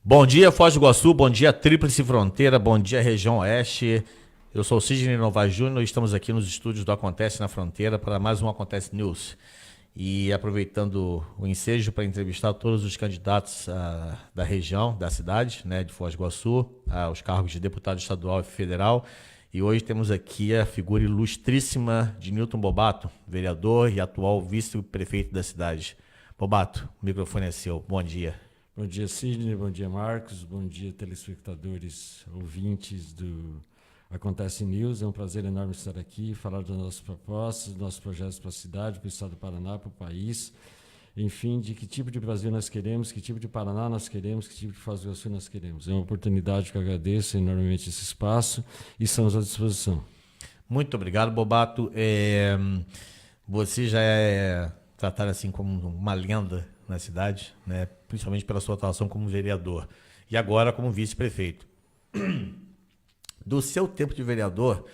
Bom dia, Foz do Iguaçu, bom dia, Tríplice Fronteira, bom dia, região Oeste. Eu sou o Sidney Novaes Júnior e estamos aqui nos estúdios do Acontece na Fronteira para mais um Acontece News. E aproveitando o ensejo para entrevistar todos os candidatos da região, da cidade, né, de Foz do Iguaçu, aos cargos de deputado estadual e federal. E hoje temos aqui a figura ilustríssima de Newton Bobato, vereador e atual vice-prefeito da cidade. Bobato, o microfone é seu. Bom dia. Bom dia, Sidney. Bom dia, Marcos. Bom dia, telespectadores, ouvintes do Acontece News. É um prazer enorme estar aqui, falar das nossas propostas, dos nossos projetos para a cidade, para o estado do Paraná, para o país. Enfim, de que tipo de Brasil nós queremos, que tipo de Paraná nós queremos, que tipo de Foz do Iguaçu nós queremos. É uma oportunidade que eu agradeço enormemente esse espaço e estamos à disposição. Muito obrigado, Bobato. Você já é tratado assim como uma lenda na cidade, né? Principalmente pela sua atuação como vereador e agora como vice-prefeito. Do seu tempo de vereador,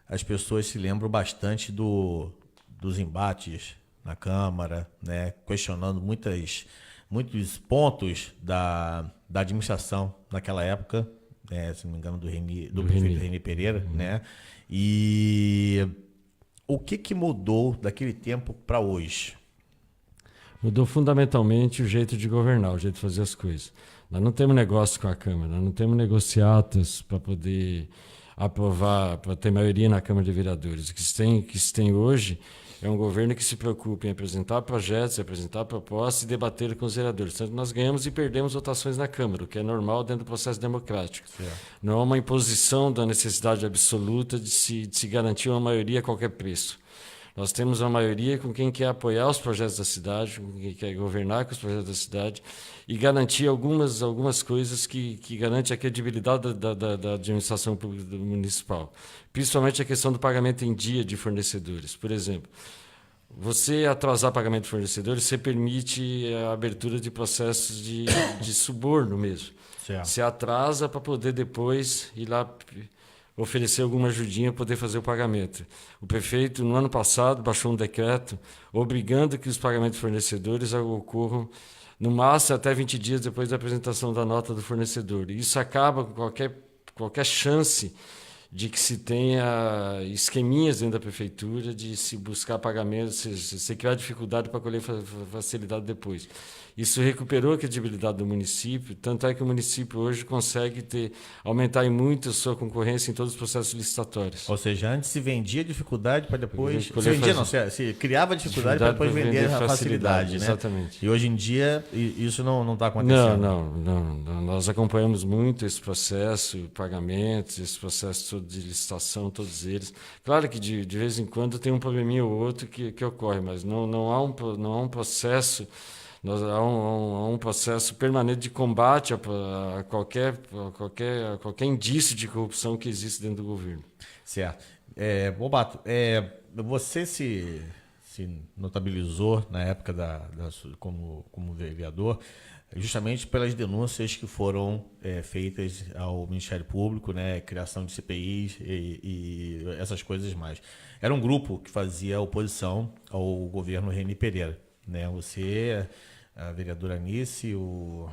as pessoas se lembram bastante dos embates na Câmara, né? Questionando muitos pontos da administração naquela época, se não me engano, do prefeito Reni Pereira, né? E o que mudou daquele tempo para hoje? Mudou fundamentalmente o jeito de governar, o jeito de fazer as coisas. Nós não temos negócio com a Câmara, nós não temos negociatas para poder aprovar, para ter maioria na Câmara de Vereadores. O que se tem hoje é um governo que se preocupa em apresentar projetos, apresentar propostas e debater com os vereadores. Portanto, nós ganhamos e perdemos votações na Câmara, o que é normal dentro do processo democrático. Certo. Não é uma imposição da necessidade absoluta de se garantir uma maioria a qualquer preço. Nós temos uma maioria com quem quer apoiar os projetos da cidade, com quem quer governar com os projetos da cidade e garantir algumas coisas que garantem a credibilidade da administração pública municipal. Principalmente a questão do pagamento em dia de fornecedores. Por exemplo, você atrasar pagamento de fornecedores, você permite a abertura de processos de suborno mesmo. Certo. Você atrasa para poder depois ir lá oferecer alguma ajudinha para poder fazer o pagamento. O prefeito, no ano passado, baixou um decreto obrigando que os pagamentos de fornecedores ocorram no máximo até 20 dias depois da apresentação da nota do fornecedor. Isso acaba com qualquer chance de que se tenha esqueminhas dentro da prefeitura, de se buscar pagamento, se criar dificuldade para colher facilidade depois. Isso recuperou a credibilidade do município, tanto é que o município hoje consegue aumentar em muito a sua concorrência em todos os processos licitatórios. Ou seja, antes se vendia dificuldade para depois... Se criava dificuldade para depois vender a facilidade, né? Exatamente. E hoje em dia isso não está acontecendo. Não. Nós acompanhamos muito esse processo, pagamentos, esse processo de licitação, todos eles. Claro que de vez em quando tem um probleminha ou outro que ocorre, mas não há um processo... Há um processo permanente de combate a qualquer indício de corrupção que existe dentro do governo. Certo. Bobato, você se notabilizou na época como vereador justamente pelas denúncias que foram feitas ao Ministério Público, né, criação de CPIs e essas coisas mais. Era um grupo que fazia oposição ao governo Reni Pereira. Né? Você, a vereadora Anice, o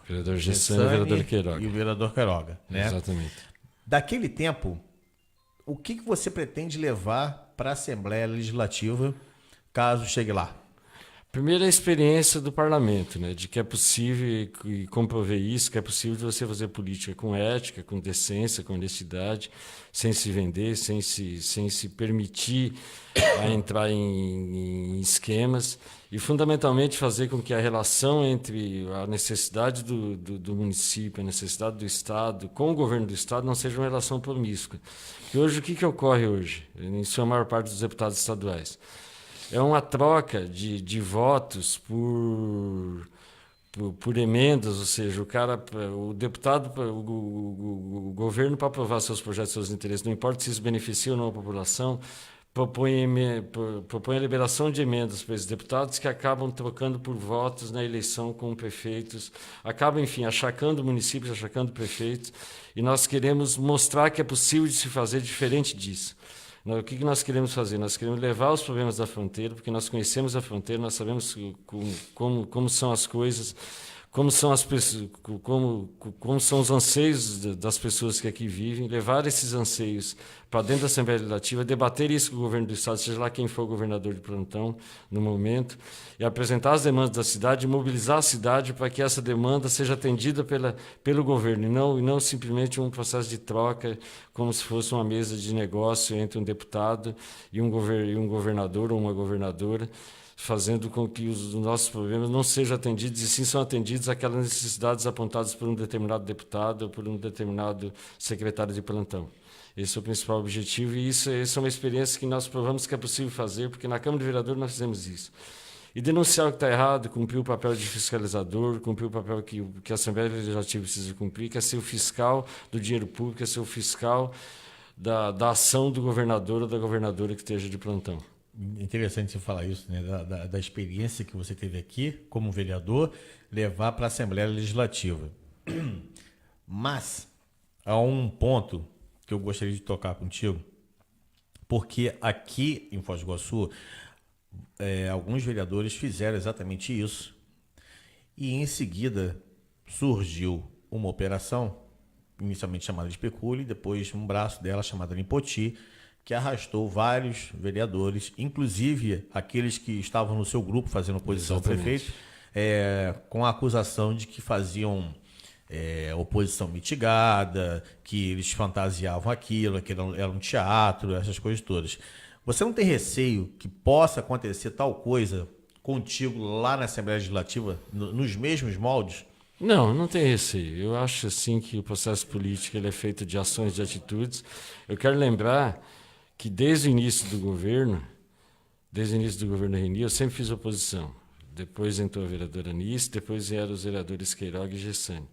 vereador Gessane e o vereador Queiroga. E o vereador Queiroga. Né? Exatamente. Daquele tempo, o que você pretende levar para a Assembleia Legislativa, caso chegue lá? Primeiro, a experiência do parlamento, né? De que é possível, e comprovei isso, que é possível você fazer política com ética, com decência, com honestidade, sem se vender, sem se permitir a entrar em esquemas e, fundamentalmente, fazer com que a relação entre a necessidade do município, a necessidade do Estado, com o governo do Estado, não seja uma relação promíscua. E hoje, o que ocorre hoje, em sua maior parte dos deputados estaduais? É uma troca de votos por emendas, ou seja, o deputado, o governo, para aprovar seus projetos, seus interesses, não importa se isso beneficia ou não a população, propõe a liberação de emendas para esses deputados que acabam trocando por votos na eleição com prefeitos, acabam, enfim, achacando municípios, achacando prefeitos, e nós queremos mostrar que é possível de se fazer diferente disso. O que nós queremos fazer? Nós queremos levar os problemas da fronteira, porque nós conhecemos a fronteira, nós sabemos como são as coisas, como são as pessoas, como são os anseios das pessoas que aqui vivem, levar esses anseios para dentro da Assembleia Legislativa, debater isso com o governo do Estado, seja lá quem for o governador de plantão no momento, e apresentar as demandas da cidade, e mobilizar a cidade para que essa demanda seja atendida pelo governo, e não simplesmente um processo de troca, como se fosse uma mesa de negócio entre um deputado e um governador ou uma governadora, fazendo com que os nossos problemas não sejam atendidos, e sim são atendidos aquelas necessidades apontadas por um determinado deputado ou por um determinado secretário de plantão. Esse é o principal objetivo, e isso é uma experiência que nós provamos que é possível fazer, porque na Câmara de Vereadores nós fizemos isso. E denunciar o que está errado, cumprir o papel de fiscalizador, cumprir o papel que a Assembleia Legislativa precisa cumprir, que é ser o fiscal do dinheiro público, é ser o fiscal da ação do governador ou da governadora que esteja de plantão. Interessante você falar isso, né? Da experiência que você teve aqui como vereador, levar para a Assembleia Legislativa. Mas há um ponto que eu gostaria de tocar contigo, porque aqui em Foz do Iguaçu, alguns vereadores fizeram exatamente isso, e em seguida surgiu uma operação, inicialmente chamada de Pecúlio, e depois um braço dela chamado Limpoti, que arrastou vários vereadores, inclusive aqueles que estavam no seu grupo fazendo oposição ao prefeito, com a acusação de que faziam oposição mitigada, que eles fantasiavam aquilo, que era um teatro, essas coisas todas. Você não tem receio que possa acontecer tal coisa contigo lá na Assembleia Legislativa, nos mesmos moldes? Não tem receio. Eu acho assim que o processo político ele é feito de ações, de atitudes. Eu quero lembrar que desde o início do governo Reni, eu sempre fiz oposição. Depois entrou a vereadora Anice, depois vieram os vereadores Queiroga e Gessani.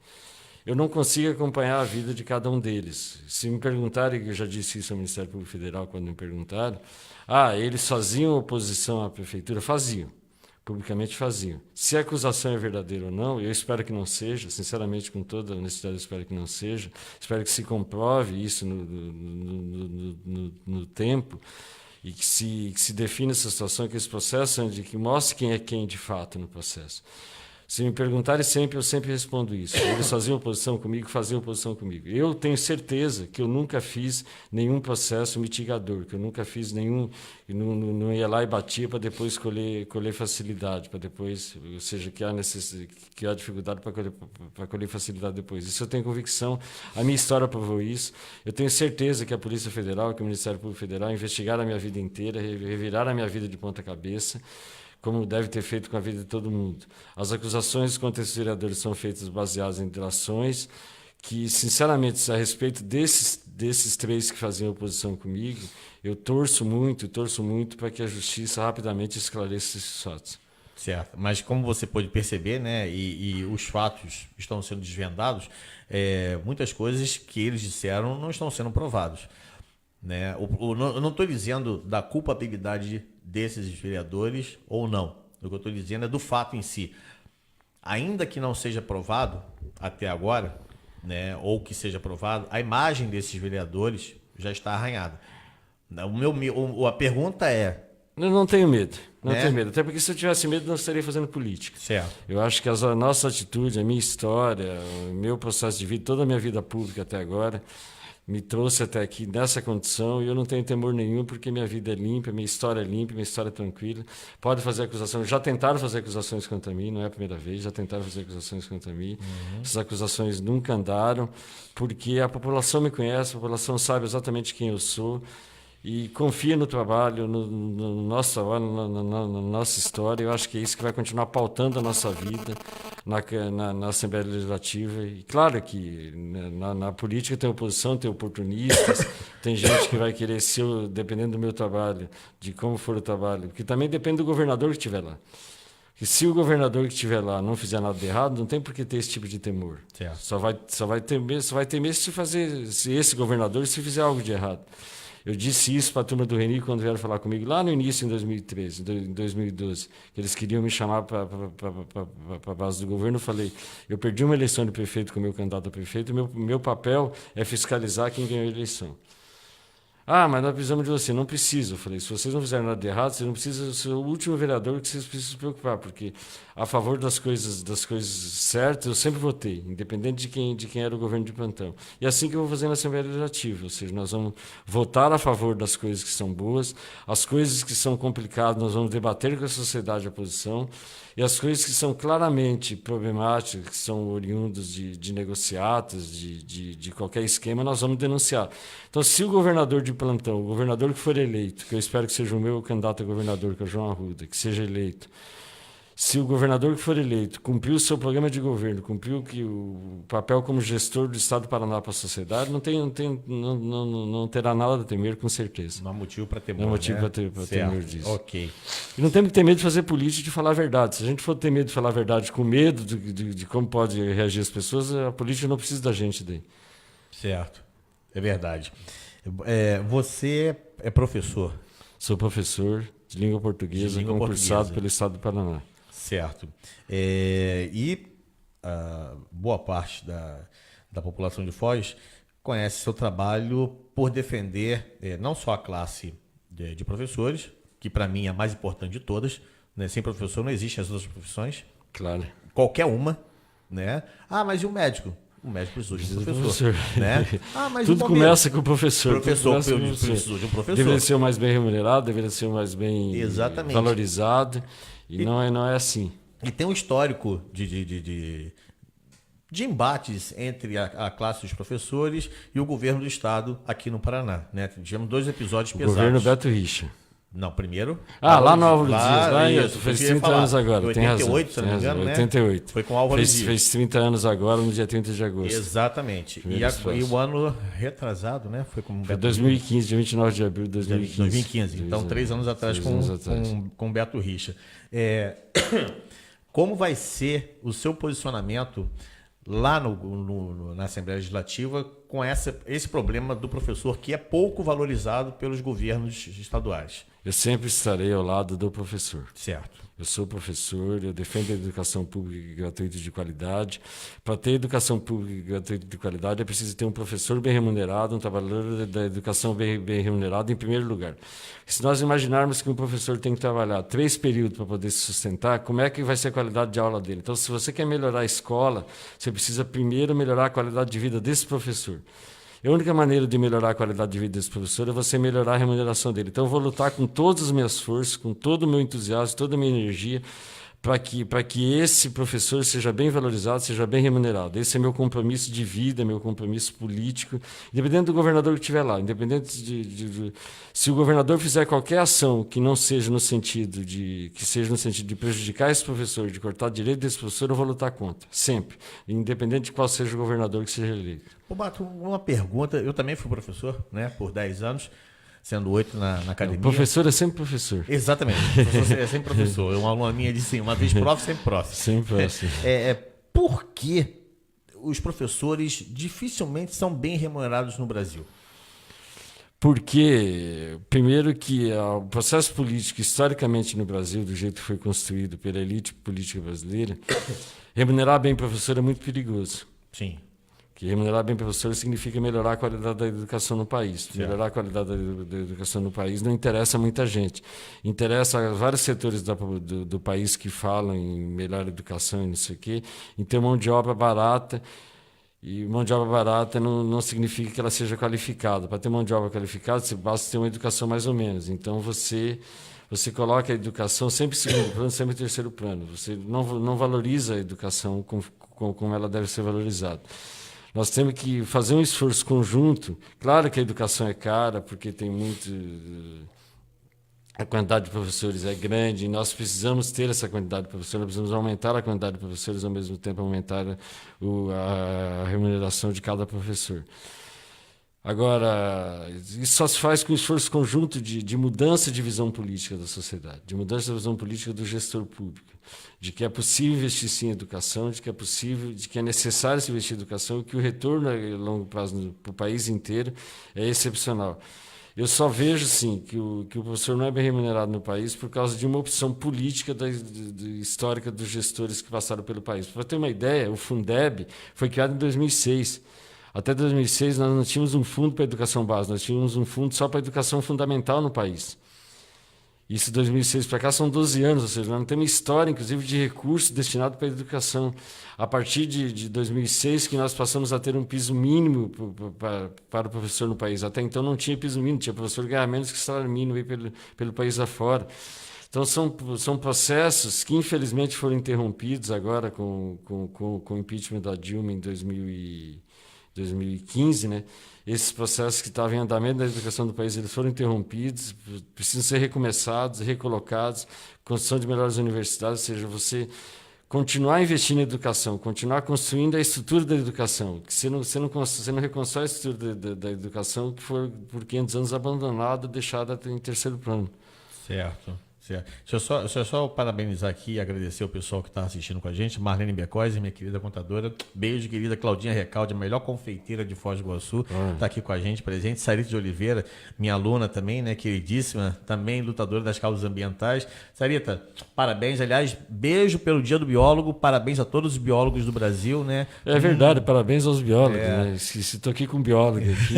Eu não consigo acompanhar a vida de cada um deles. Se me perguntarem, eu já disse isso ao Ministério Público Federal quando me perguntaram, eles faziam oposição à prefeitura? Faziam. Publicamente faziam. Se a acusação é verdadeira ou não, eu espero que não seja, sinceramente, com toda a honestidade, eu espero que não seja. Espero que se comprove isso no tempo e que se defina essa situação, que esse processo, que mostre quem é quem de fato no processo. Se me perguntarem sempre, eu sempre respondo isso. Eles faziam oposição comigo, faziam oposição comigo. Eu tenho certeza que eu nunca fiz nenhum processo mitigador, que eu nunca fiz nenhum... Não ia lá e batia para depois colher facilidade, para depois... Ou seja, que há dificuldade para colher facilidade depois. Isso eu tenho convicção. A minha história provou isso. Eu tenho certeza que a Polícia Federal, que o Ministério Público Federal investigaram a minha vida inteira, reviraram a minha vida de ponta cabeça, como deve ter feito com a vida de todo mundo. As acusações contra esses vereadores são feitas baseadas em delações que, sinceramente, a respeito desses três que faziam oposição comigo, eu torço muito para que a justiça rapidamente esclareça esses fatos. Certo, mas como você pode perceber, né, e os fatos estão sendo desvendados, muitas coisas que eles disseram não estão sendo provadas. Né? Eu não estou dizendo da culpabilidade desses vereadores ou não. O que eu estou dizendo é do fato em si. Ainda que não seja provado até agora, né, ou que seja provado, a imagem desses vereadores já está arranhada. A pergunta é... Eu não tenho medo. Não tenho medo. Até porque se eu tivesse medo, não estaria fazendo política. Certo. Eu acho que a nossa atitude, a minha história, o meu processo de vida, toda a minha vida pública até agora, me trouxe até aqui nessa condição, e eu não tenho temor nenhum, porque minha vida é limpa, minha história é limpa, minha história é tranquila. Pode fazer acusações, já tentaram fazer acusações contra mim, não é a primeira vez, já tentaram fazer acusações contra mim. Essas acusações nunca andaram, porque a população me conhece, a população sabe exatamente quem eu sou, e confia no trabalho, no nosso trabalho, na nossa história. Eu acho que é isso que vai continuar pautando a nossa vida na Assembleia Legislativa. E claro que na política tem oposição, tem oportunistas, tem gente que vai querer, dependendo do meu trabalho, de como for o trabalho, porque também depende do governador que estiver lá. E se o governador que estiver lá não fizer nada de errado, não tem por que ter esse tipo de temor. Certo. Só vai ter medo se esse governador se fizer algo de errado. Eu disse isso para a turma do Reni quando vieram falar comigo lá no início, em 2013, em 2012, que eles queriam me chamar para a base do governo. Eu falei, eu perdi uma eleição de prefeito com o meu candidato a prefeito, meu papel é fiscalizar quem ganhou a eleição. mas nós precisamos de você. Não precisa. Eu falei, se vocês não fizerem nada de errado, vocês não precisam ser o último vereador que vocês precisam se preocupar, porque a favor das coisas certas eu sempre votei, independente de quem era o governo de plantão. E é assim que eu vou fazer na Assembleia Legislativa, ou seja, nós vamos votar a favor das coisas que são boas, as coisas que são complicadas nós vamos debater com a sociedade a posição, e as coisas que são claramente problemáticas, que são oriundas de negociatas, de qualquer esquema, nós vamos denunciar. Então, se o governador de plantão, o governador que for eleito, que eu espero que seja o meu candidato a governador, que é o João Arruda, que seja eleito, se o governador que for eleito cumpriu o seu programa de governo, cumpriu o papel como gestor do Estado do Paraná para a sociedade, não terá nada a temer, com certeza. Não há motivo para temor. Não há motivo né? para temer disso. Ok. E não temos que ter medo de fazer política e de falar a verdade. Se a gente for ter medo de falar a verdade com medo de como pode reagir as pessoas, a política não precisa da gente daí. Certo. É verdade. Você é professor? Sou professor de língua portuguesa, concursado pelo Estado do Paraná. Certo. Boa parte da população de Foz conhece seu trabalho por defender não só a classe de professores, que para mim é a mais importante de todas, né? Sem professor não existem as outras profissões. Claro. Qualquer uma. Né? Mas e o médico? O médico precisou de um professor. Né? Mas tudo começa com o professor. O professor precisou de um professor. Deveria ser o mais bem remunerado, deveria ser o mais bem valorizado. E não é assim. E tem um histórico de embates entre a classe dos professores e o governo do Estado aqui no Paraná. Né? Tivemos 2 episódios pesados. Governo Beto Richa. Não, primeiro... lá no Álvaro Dias. Fez 30 anos agora. 88, se não me engano, né? 88. Foi com o Álvaro Dias. Fez 30 anos agora, no dia 30 de agosto. Exatamente. E o ano retrasado, né? Foi com o Beto 2015, dia 29 de abril de 2015. Então, 3 anos atrás com o Beto Richa. Como vai ser o seu posicionamento lá na Assembleia Legislativa com esse problema do professor que é pouco valorizado pelos governos estaduais? Eu sempre estarei ao lado do professor. Certo. Eu sou professor, eu defendo a educação pública e gratuita de qualidade. Para ter educação pública e gratuita de qualidade, é preciso ter um professor bem remunerado, um trabalhador da educação bem remunerado em primeiro lugar. Se nós imaginarmos que um professor tem que trabalhar 3 períodos para poder se sustentar, como é que vai ser a qualidade de aula dele? Então, se você quer melhorar a escola, você precisa primeiro melhorar a qualidade de vida desse professor. A única maneira de melhorar a qualidade de vida desse professor é você melhorar a remuneração dele. Então, eu vou lutar com todas as minhas forças, com todo o meu entusiasmo, toda a minha energia, para que esse professor seja bem valorizado, seja bem remunerado. Esse é meu compromisso de vida, meu compromisso político, independente do governador que estiver lá, independente se o governador fizer qualquer ação que não seja no sentido de prejudicar esse professor, de cortar direito desse professor, eu vou lutar contra, sempre, independente de qual seja o governador que seja eleito. Bato, uma pergunta. Eu também fui professor, né, por 10 anos, sendo 8 na academia. O professor é sempre professor. Exatamente. O professor é sempre professor. Uma aluna minha disse uma vez prof, sempre prof. Sempre prof. Por que os professores dificilmente são bem remunerados no Brasil? Porque, primeiro, que o processo político, historicamente no Brasil, do jeito que foi construído pela elite política brasileira, remunerar bem professor é muito perigoso. Sim. Que remunerar bem professor significa melhorar a qualidade da educação no país. Certo. Melhorar a qualidade da educação no país não interessa a muita gente. Interessa a vários setores do país que falam em melhor educação e não sei o quê, em ter mão de obra barata. E mão de obra barata não significa que ela seja qualificada. Para ter mão de obra qualificada, você basta ter uma educação mais ou menos. Então, você coloca a educação sempre em segundo plano, sempre em terceiro plano. Você não valoriza a educação como ela deve ser valorizada. Nós temos que fazer um esforço conjunto. Claro que a educação é cara, porque tem a quantidade de professores é grande, e nós precisamos ter essa quantidade de professores, nós precisamos aumentar a quantidade de professores, ao mesmo tempo aumentar a remuneração de cada professor. Agora, isso só se faz com esforço conjunto de mudança de visão política da sociedade, de mudança de visão política do gestor público, de que é possível investir sim em educação, de que é necessário se investir em educação e que o retorno a longo prazo para o país inteiro é excepcional. Eu só vejo, sim, que o professor não é bem remunerado no país por causa de uma opção política histórica dos gestores que passaram pelo país. Para ter uma ideia, o Fundeb foi criado em 2006. Até 2006 nós não tínhamos um fundo para educação básica, nós tínhamos um fundo só para educação fundamental no país. Isso de 2006 para cá são 12 anos, ou seja, nós não temos história, inclusive, de recursos destinados para a educação. A partir de 2006 que nós passamos a ter um piso mínimo para o professor no país. Até então não tinha piso mínimo, tinha professor que ganhava menos que salário mínimo aí pelo país afora. Então são processos que infelizmente foram interrompidos agora com o impeachment da Dilma em 2015, né? Esses processos que estavam em andamento da educação do país, eles foram interrompidos, precisam ser recomeçados, recolocados, construção de melhores universidades, ou seja, você continuar investindo em educação, continuar construindo a estrutura da educação, que você não reconstrói a estrutura da educação que foi por 500 anos abandonada, deixada em terceiro plano. Certo. Deixa eu só parabenizar aqui e agradecer o pessoal que está assistindo com a gente. Marlene Becói, minha querida contadora. Beijo, querida Claudinha Recalde, a melhor confeiteira de Foz do Iguaçu. Está aqui com a gente, presente. Sarita de Oliveira, minha aluna também, né, queridíssima, também lutadora das causas ambientais. Sarita, parabéns. Aliás, beijo pelo Dia do Biólogo. Parabéns a todos os biólogos do Brasil, né? É verdade, parabéns aos biólogos. Né? Estou aqui com um biólogo aqui,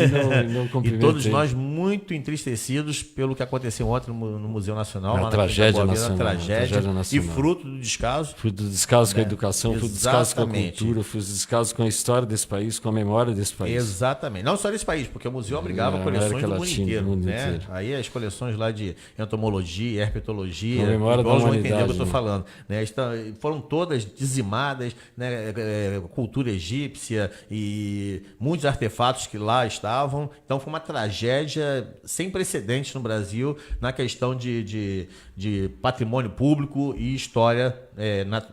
não cumprimento. E todos nós muito entristecidos pelo que aconteceu ontem no Museu Nacional. Lá tragédia nacional. Tragédia e fruto do descaso. Fruto do descaso com a educação, fruto do descaso com a cultura, fruto do descaso com a história desse país, com a memória desse país. Exatamente. Não só desse país, porque o museu abrigava coleções do mundo inteiro. Né? Aí as coleções lá de entomologia, herpetologia, memória nós da vamos entender o que eu estou né? falando. Né? Foram todas dizimadas, né? Cultura egípcia e muitos artefatos que lá estavam. Então foi uma tragédia sem precedentes no Brasil na questão de patrimônio público e história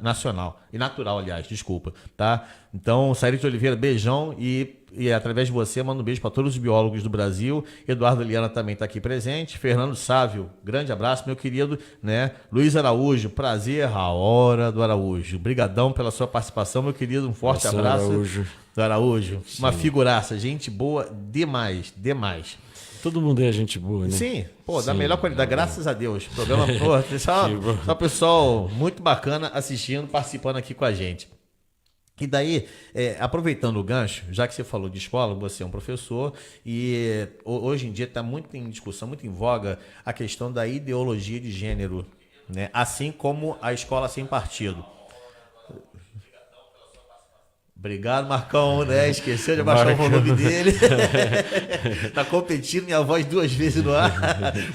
nacional e natural, aliás, desculpa, tá? Então, Sarita de Oliveira, beijão e através de você mando um beijo para todos os biólogos do Brasil. Eduardo Liana também está aqui presente. Fernando Sávio, grande abraço, meu querido, né? Luiz Araújo, prazer, a hora do Araújo. Obrigadão pela sua participação, meu querido, um forte abraço. Do Araújo, sim. Uma figuraça, gente boa demais. Todo mundo é gente boa, né? Sim, da melhor qualidade, graças a Deus. Programa, só pessoal muito bacana assistindo, participando aqui com a gente. E daí, aproveitando o gancho, já que você falou de escola, você é um professor e hoje em dia está muito em discussão, muito em voga a questão da ideologia de gênero, né? Assim como a escola sem partido. Obrigado, Marcão, né? Esqueceu de abaixar o volume dele. Tá competindo minha voz 2 vezes no ar.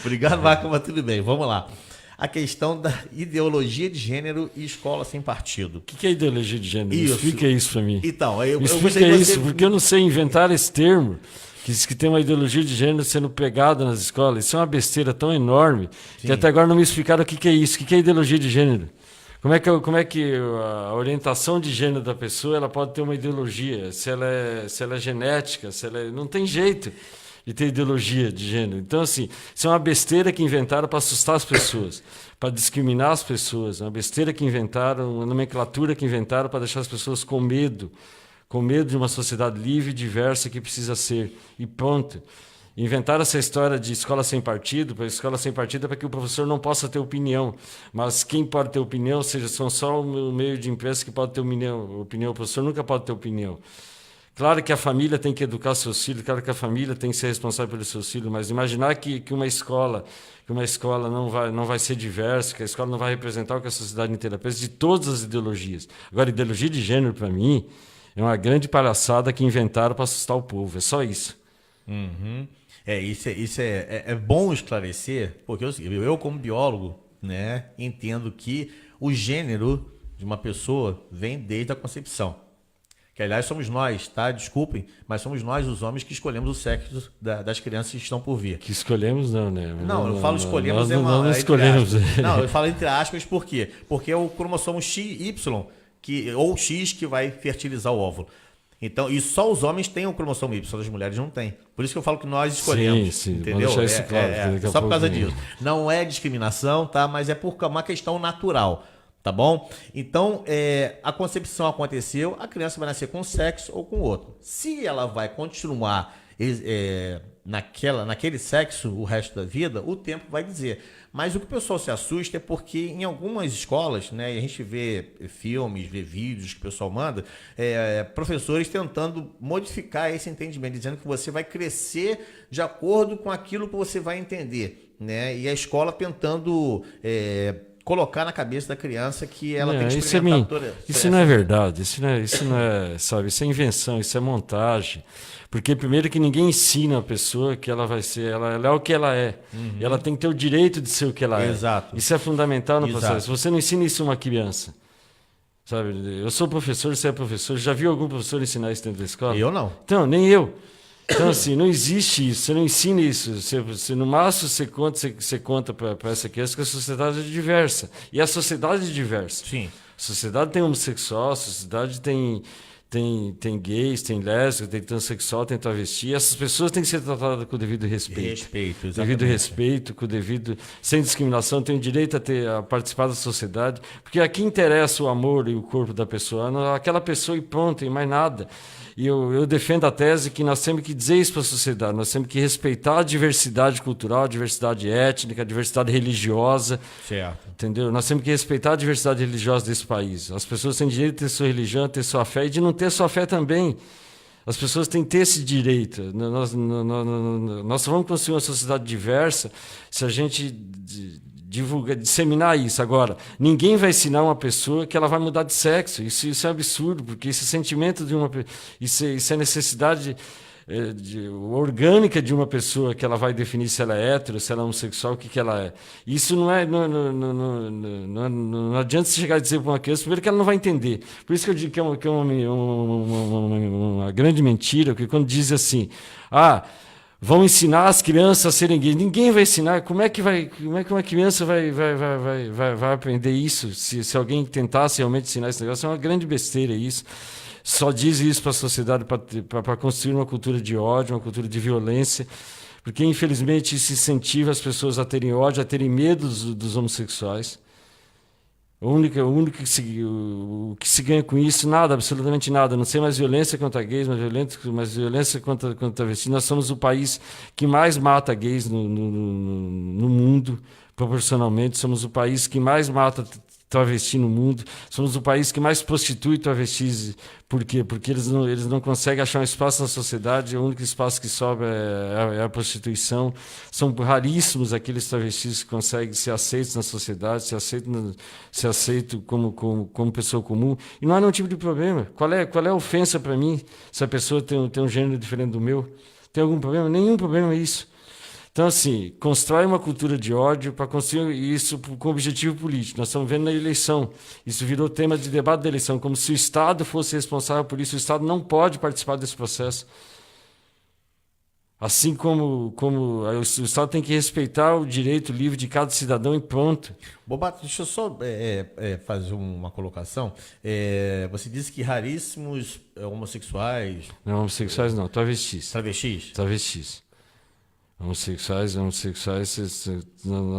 Obrigado, Marcão, mas tudo bem. Vamos lá. A questão da ideologia de gênero e escola sem partido. O que é ideologia de gênero? Explica isso para mim. Então, explica isso, porque eu não sei inventar esse termo. Que diz que tem uma ideologia de gênero sendo pegada nas escolas. Isso é uma besteira tão enorme. Sim. Que até agora não me explicaram o que é isso. O que é ideologia de gênero? Como é que a orientação de gênero da pessoa ela pode ter uma ideologia? Se ela é genética, não tem jeito de ter ideologia de gênero. Então, assim, isso é uma besteira que inventaram para assustar as pessoas, para discriminar as pessoas. Uma besteira que inventaram, uma nomenclatura que inventaram para deixar as pessoas com medo de uma sociedade livre e diversa que precisa ser. E ponto. Inventaram essa história de escola sem partido, para escola sem partido é para que o professor não possa ter opinião. Mas quem pode ter opinião, ou seja, são só o meio de imprensa que pode ter opinião. O professor nunca pode ter opinião. Claro que a família tem que educar seus filhos, claro que a família tem que ser responsável pelos seus filhos, mas imaginar que uma escola não vai ser diversa, que a escola não vai representar o que a sociedade inteira pensa, de todas as ideologias. Agora, ideologia de gênero, para mim, é uma grande palhaçada que inventaram para assustar o povo, é só isso. Uhum. Isso é bom esclarecer, porque eu como biólogo, né, entendo que o gênero de uma pessoa vem desde a concepção. Que, aliás, somos nós, tá? Desculpem, mas somos nós, os homens, que escolhemos o sexo das crianças que estão por vir. Que escolhemos não, né? Não, eu falo escolhemos não escolhemos. Não, eu falo entre aspas, por quê? Porque é o cromossomo XY, ou X, que vai fertilizar o óvulo. Então, e só os homens têm o cromossomo Y, as mulheres não têm. Por isso que eu falo que nós escolhemos. Sim, entendeu? Vou deixar isso claro, só por causa disso. Não é discriminação, tá? Mas é por uma questão natural, tá bom? Então, a concepção aconteceu, a criança vai nascer com um sexo ou com outro. Se ela vai continuar naquele sexo o resto da vida, o tempo vai dizer. Mas o que o pessoal se assusta é porque em algumas escolas, né, e a gente vê filmes, vê vídeos que o pessoal manda, professores tentando modificar esse entendimento, dizendo que você vai crescer de acordo com aquilo que você vai entender, né? E a escola tentando colocar na cabeça da criança que ela tem que experimentar toda... Isso não é verdade, isso não é, sabe, isso é invenção, isso é montagem. Porque primeiro que ninguém ensina a pessoa que ela vai ser, ela é o que ela é. Uhum. E ela tem que ter o direito de ser o que ela é. Exato. Isso é fundamental no processo. Se você não ensina isso a uma criança, sabe? Eu sou professor, você é professor, já viu algum professor ensinar isso dentro da escola? Eu não. Então, nem eu. Então, assim, não existe isso, você não ensina isso. Você no máximo você conta para essa criança que a sociedade é diversa. E a sociedade é diversa. Sim. A sociedade tem homossexual, a sociedade tem gays, tem lésbicas, tem transexual, tem travesti. Essas pessoas têm que ser tratadas com o devido respeito. Exatamente. Devido respeito, com devido, sem discriminação, tem o direito a participar da sociedade. Porque aqui interessa o amor e o corpo da pessoa, aquela pessoa e pronto, e mais nada. E eu defendo a tese que nós temos que dizer isso para a sociedade, nós temos que respeitar a diversidade cultural, a diversidade étnica, a diversidade religiosa. Certo. Entendeu? Nós temos que respeitar a diversidade religiosa desse país. As pessoas têm direito de ter sua religião, ter sua fé e de não ter sua fé também. As pessoas têm que ter esse direito. Nós vamos construir uma sociedade diversa se a gente disseminar isso. Agora, ninguém vai ensinar uma pessoa que ela vai mudar de sexo. Isso é absurdo, porque esse sentimento de isso é necessidade orgânica de uma pessoa que ela vai definir se ela é hétero, se ela é homossexual, o que ela é. Isso não adianta você chegar a dizer para uma criança, primeiro que ela não vai entender. Por isso que eu digo que é uma grande mentira, porque quando diz assim, vão ensinar as crianças a serem gays. Ninguém vai ensinar. Como é que uma criança vai aprender isso? Se alguém tentasse realmente ensinar esse negócio, é uma grande besteira isso. Só diz isso para a sociedade para construir uma cultura de ódio, uma cultura de violência, porque infelizmente isso incentiva as pessoas a terem ódio, a terem medo dos homossexuais. O que se ganha com isso, nada, absolutamente nada. Não sei mais violência contra gays, mas violência contra travestis. Nós somos o país que mais mata gays no mundo, proporcionalmente. Somos o país que mais mata travesti no mundo. Somos o país que mais prostitui travestis. Por quê? Porque eles não conseguem achar um espaço na sociedade. O único espaço que sobra é a prostituição. São raríssimos aqueles travestis que conseguem ser aceitos na sociedade, ser aceitos como pessoa comum. E não há nenhum tipo de problema. Qual é a ofensa para mim se a pessoa tem um gênero diferente do meu? Tem algum problema? Nenhum problema é isso. Então, assim, constrói uma cultura de ódio para construir isso com objetivo político. Nós estamos vendo na eleição. Isso virou tema de debate da eleição, como se o Estado fosse responsável por isso. O Estado não pode participar desse processo. Assim como o Estado tem que respeitar o direito livre de cada cidadão e pronto. Bobato, deixa eu só fazer uma colocação. Você disse que raríssimos homossexuais... Não, homossexuais não, travestis. Travestis. Homossexuais, nós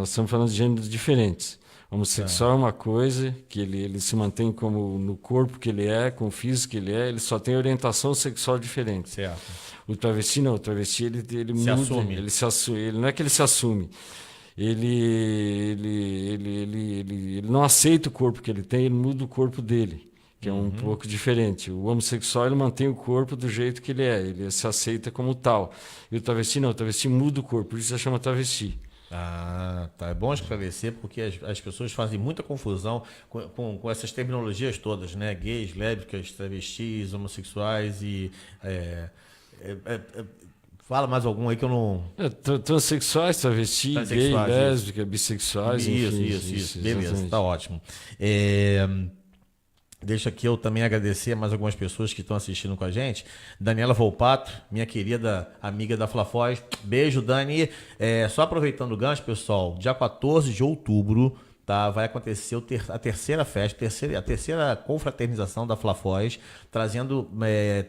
estamos falando de gêneros diferentes. Homossexual é uma coisa que ele se mantém como no corpo que ele é, com o físico que ele só tem orientação sexual diferente. Certo. O travesti não, o travesti ele muda, assume. Ele se assume, ele não é que ele se assume. Ele não aceita o corpo que ele tem, ele muda o corpo dele, que é um pouco diferente. O homossexual ele mantém o corpo do jeito que ele se aceita como tal. E o travesti não, o travesti muda o corpo, por isso se chama travesti. Tá. É bom esclarecer, porque as pessoas fazem muita confusão com essas terminologias todas, né? Gays, lésbicas, travestis, homossexuais e... Fala mais algum aí que eu não... Transexuais, travesti, gay, lésbica, bissexuais, enfim. Isso. Beleza, tá ótimo. Deixa aqui eu também agradecer a mais algumas pessoas que estão assistindo com a gente. Daniela Volpato, minha querida amiga da Flafoz. Beijo, Dani. Só aproveitando o gancho, pessoal, dia 14 de outubro, tá, vai acontecer a terceira festa, a terceira confraternização da Flafoz, trazendo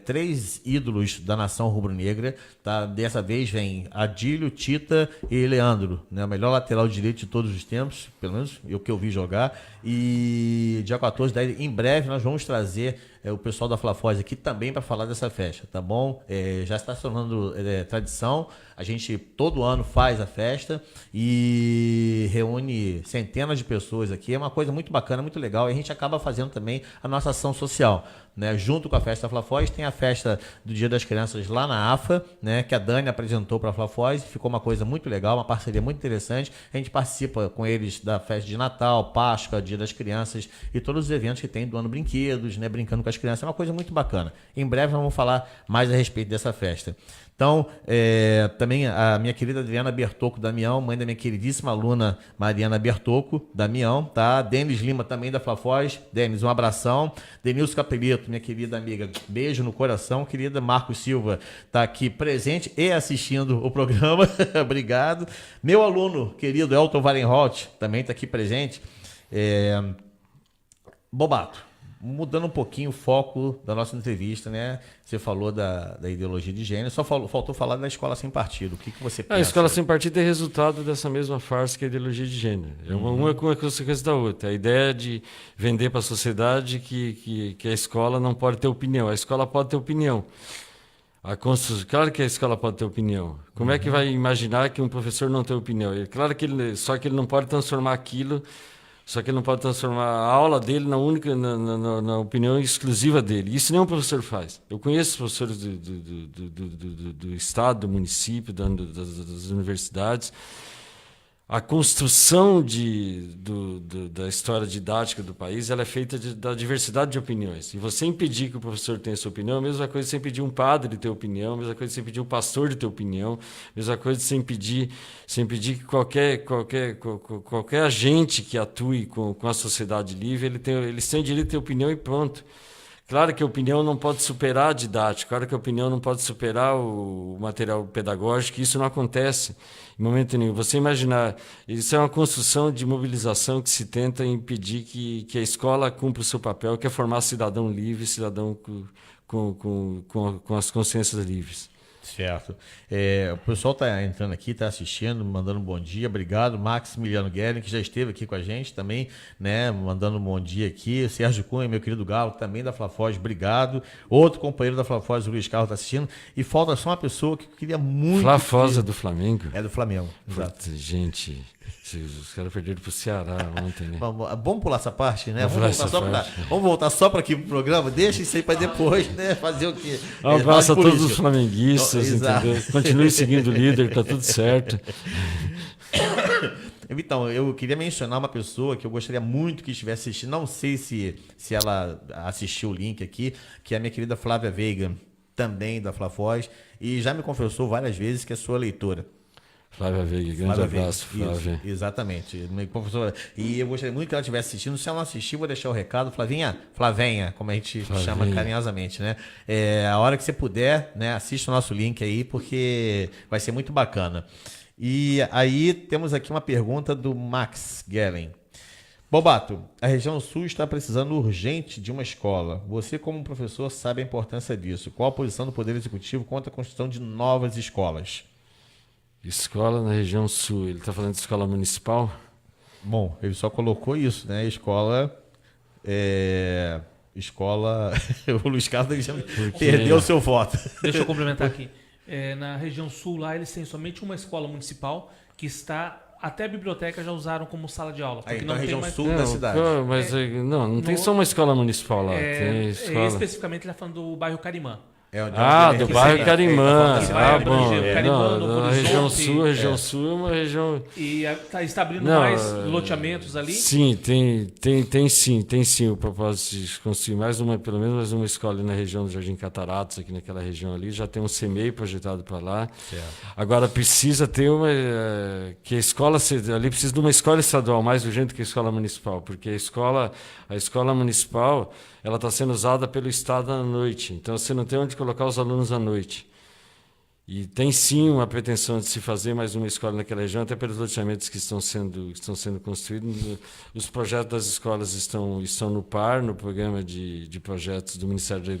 3 ídolos da nação rubro-negra. Tá? Dessa vez vem Adílio, Tita e Leandro, né? O melhor lateral direito de todos os tempos, pelo menos o que eu vi jogar. E dia 14, daí, em breve, nós vamos trazer o pessoal da Flafoz aqui também para falar dessa festa, tá bom? Já está se tornando tradição. A gente todo ano faz a festa e reúne centenas de pessoas aqui. É uma coisa muito bacana, muito legal. E a gente acaba fazendo também a nossa ação social, né? Junto com a festa da Flafoz, tem a festa do Dia das Crianças lá na AFA, né? Que a Dani apresentou para a Flafoz. Ficou uma coisa muito legal, uma parceria muito interessante. A gente participa com eles da festa de Natal, Páscoa, Dia das Crianças e todos os eventos que tem do ano brinquedos, né? Brincando com as crianças. É uma coisa muito bacana. Em breve vamos falar mais a respeito dessa festa. Então, também a minha querida Adriana Bertocco Damião, mãe da minha queridíssima aluna Mariana Bertocco Damião, tá? Denis Lima também da Flafoz. Denis, um abração. Denilson Capelito, minha querida amiga, beijo no coração. Querida Marcos Silva, tá aqui presente e assistindo o programa. Obrigado. Meu aluno querido Elton Varenholt também tá aqui presente. Bobato. Mudando um pouquinho o foco da nossa entrevista, né? Você falou da ideologia de gênero, só faltou falar da escola sem partido. O que você pensa? A escola sem partido é resultado dessa mesma farsa que a ideologia de gênero. É uma consequência da outra. A ideia de vender para a sociedade que a escola não pode ter opinião. A escola pode ter opinião. Claro que a escola pode ter opinião. Como é que vai imaginar que um professor não tem opinião? Claro que só que ele não pode transformar aquilo. Só que ele não pode transformar a aula dele na opinião exclusiva dele. Isso nenhum professor faz. Eu conheço professores do estado, do município, das universidades. A construção da história didática do país ela é feita da diversidade de opiniões. E você impedir que o professor tenha sua opinião, a mesma coisa de você impedir um padre de ter opinião, a mesma coisa de você impedir um pastor de ter opinião, a mesma coisa de você impedir que qualquer agente que atue com a sociedade livre, eles têm o direito de ter opinião e pronto. Claro que a opinião não pode superar a didática, claro que a opinião não pode superar o material pedagógico, isso não acontece em momento nenhum. Você imaginar, isso é uma construção de mobilização que se tenta impedir que a escola cumpra o seu papel, que é formar cidadão livre, cidadão com as consciências livres. Certo. O pessoal está entrando aqui, está assistindo, mandando um bom dia. Obrigado. Maximiliano Guerin, que já esteve aqui com a gente também, né? Mandando um bom dia aqui. Sérgio Cunha, meu querido Galo, também da Flafoz, obrigado. Outro companheiro da Flafoz, o Luiz Carlos, está assistindo. E falta só uma pessoa que eu queria muito... Flafoz é do Flamengo? É do Flamengo, exato. Puta, gente... Os caras perderam pro Ceará ontem, né? Vamos pular essa parte, né? Vamos voltar só para aqui pro programa. Deixa isso aí para depois, né? Fazer o quê? Um abraço a todos os flamenguistas, entendeu? Continue seguindo o líder, tá tudo certo. Então, eu queria mencionar uma pessoa que eu gostaria muito que estivesse assistindo. Não sei se ela assistiu o link aqui, que é a minha querida Flávia Veiga, também da Flafoz, e já me confessou várias vezes que é sua leitora. Flávia Veiga, grande abraço, Flávia. Isso, exatamente. Professora, e eu gostaria muito que ela estivesse assistindo. Se ela não assistir, vou deixar o recado. Flavinha, como a gente chama carinhosamente, né? A hora que você puder, né, assista o nosso link aí, porque vai ser muito bacana. E aí temos aqui uma pergunta do Max Gellen. Bobato, a região sul está precisando urgente de uma escola. Você, como professor, sabe a importância disso. Qual a posição do Poder Executivo contra a construção de novas escolas? Escola na região sul, ele está falando de escola municipal? Bom, ele só colocou isso, né? Escola... o Luiz Carlos perdeu o seu voto. Deixa eu complementar aqui. Na região sul, lá, eles têm somente uma escola municipal que está... Até a biblioteca já usaram como sala de aula. Aí, na região sul da cidade. Mas não tem só uma escola municipal lá. Tem escola... Especificamente, ele está falando do bairro Carimã. Do bairro Carimã. Bom. A região sul é uma região... E está abrindo mais loteamentos ali? Sim, tem sim o propósito de construir pelo menos mais uma escola na região do Jardim Cataratas, aqui naquela região ali. Já tem um CMEI projetado para lá. Certo. Agora precisa ter que a escola ali precisa de uma escola estadual mais urgente que a escola municipal, porque a escola municipal ela está sendo usada pelo Estado à noite, então você não tem onde colocar os alunos à noite. E tem sim uma pretensão de se fazer mais uma escola naquela região, até pelos loteamentos que estão sendo construídos. Os projetos das escolas estão no PAR, no programa de projetos do Ministério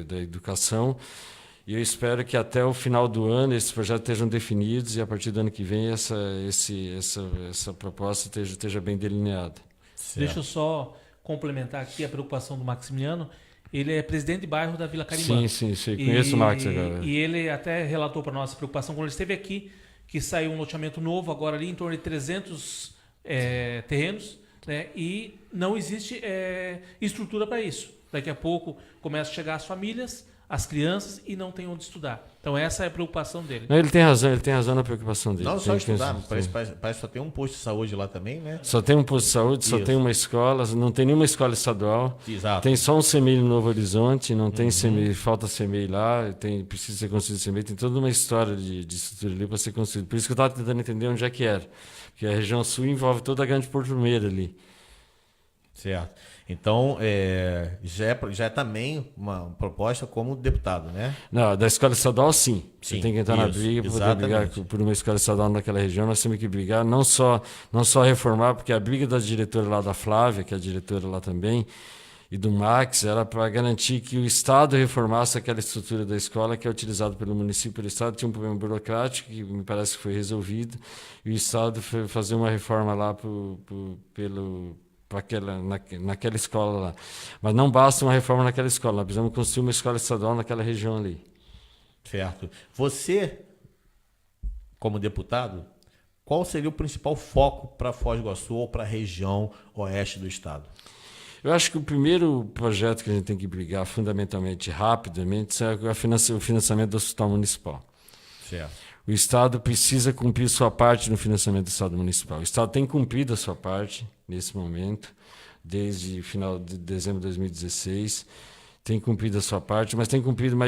da Educação, e eu espero que até o final do ano esses projetos estejam definidos e a partir do ano que vem essa proposta esteja bem delineada. Certo. Deixa eu só complementar aqui a preocupação do Maximiliano, ele é presidente de bairro da Vila Carimbá. Sim. Conheço o Max agora. E ele até relatou para nossa preocupação quando ele esteve aqui, que saiu um loteamento novo agora ali, em torno de 300 terrenos, né? E não existe estrutura para isso. Daqui a pouco começam a chegar as famílias, as crianças, e não tem onde estudar. Então essa é a preocupação dele. Não, ele tem razão na preocupação dele. Não só estudar, parece que só tem um posto de saúde lá também, né? Só tem um posto de saúde, só tem uma escola, não tem nenhuma escola estadual. Exato. Tem só um CMEI no Novo Horizonte, não tem CMEI, falta CMEI lá, precisa ser construído CMEI, tem toda uma história de estrutura ali para ser construído. Por isso que eu estava tentando entender onde é que era. Porque a região sul envolve toda a grande Porto Meira ali. Certo. Então, já é também uma proposta como deputado, né? Não, da escola estadual, sim. Você tem que entrar na briga para poder brigar por uma escola estadual naquela região. Nós temos que brigar, não só reformar, porque a briga da diretora lá, da Flávia, que é a diretora lá também, e do Max, era para garantir que o Estado reformasse aquela estrutura da escola que é utilizada pelo município. O Estado tinha um problema burocrático que me parece que foi resolvido, e o Estado foi fazer uma reforma lá naquela escola lá. Mas não basta uma reforma naquela escola, nós precisamos construir uma escola estadual naquela região ali. Certo. Você, como deputado, qual seria o principal foco para Foz do Iguaçu ou para a região oeste do estado? Eu acho que o primeiro projeto que a gente tem que brigar fundamentalmente, rapidamente, é o financiamento do hospital municipal. Certo. O Estado precisa cumprir sua parte no financiamento do Estado municipal. O Estado tem cumprido a sua parte nesse momento, desde final de dezembro de 2016. Tem cumprido a sua parte, mas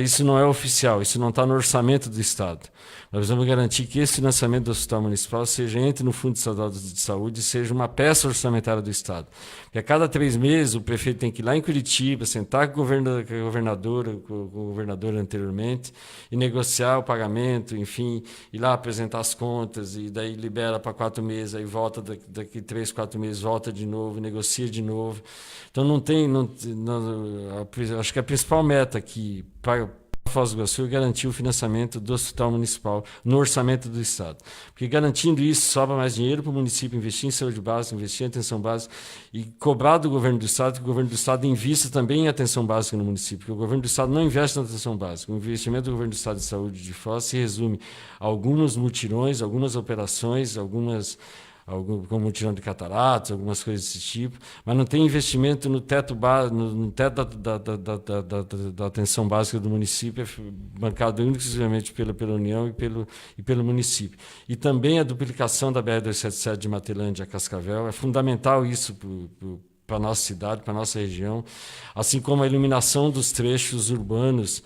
isso não é oficial, isso não está no orçamento do Estado. Nós precisamos garantir que esse financiamento do Hospital Municipal entre no Fundo Estadual de Saúde e seja uma peça orçamentária do Estado. Porque a cada 3 meses o prefeito tem que ir lá em Curitiba, sentar com o governador anteriormente e negociar o pagamento, enfim, ir lá apresentar as contas e daí libera para 4 meses, aí volta daqui 3, 4 meses, volta de novo, negocia de novo. Então acho que a principal meta aqui para Foz do Iguaçu é garantir o financiamento do hospital municipal no orçamento do Estado. Porque garantindo isso, sobra mais dinheiro para o município investir em saúde básica, investir em atenção básica e cobrar do governo do Estado que o governo do Estado invista também em atenção básica no município. Porque o governo do Estado não investe na atenção básica. O investimento do governo do Estado em saúde de Foz se resume a alguns mutirões, algumas operações, como mutirão de cataratas, algumas coisas desse tipo, mas não tem investimento no teto da atenção básica do município, bancado única e exclusivamente pela União e pelo município. E também a duplicação da BR-277 de Matelândia a Cascavel, é fundamental isso para a nossa cidade, para a nossa região, assim como a iluminação dos trechos urbanos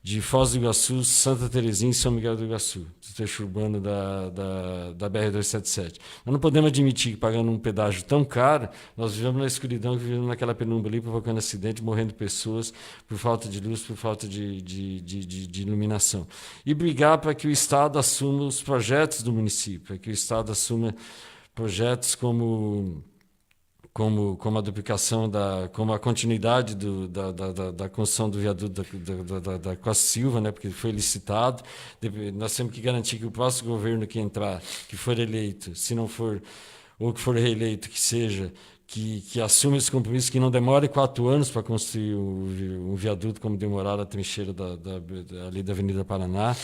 de Foz do Iguaçu, Santa Terezinha e São Miguel do Iguaçu, do trecho urbano da BR-277. Nós não podemos admitir que, pagando um pedágio tão caro, nós vivemos na escuridão, vivemos naquela penumbra ali, provocando acidente, morrendo pessoas por falta de luz, por falta de iluminação. E brigar para que o Estado assuma os projetos do município, para que o Estado assuma projetos como a duplicação, como a continuidade da construção do viaduto da Costa Silva, né, porque foi licitado. Nós temos que garantir que o próximo governo que entrar, que for eleito, se não for, ou que for reeleito, que seja, que assume esse compromisso, que não demore 4 anos para construir um viaduto, como demoraram a trincheira ali da Avenida Paraná.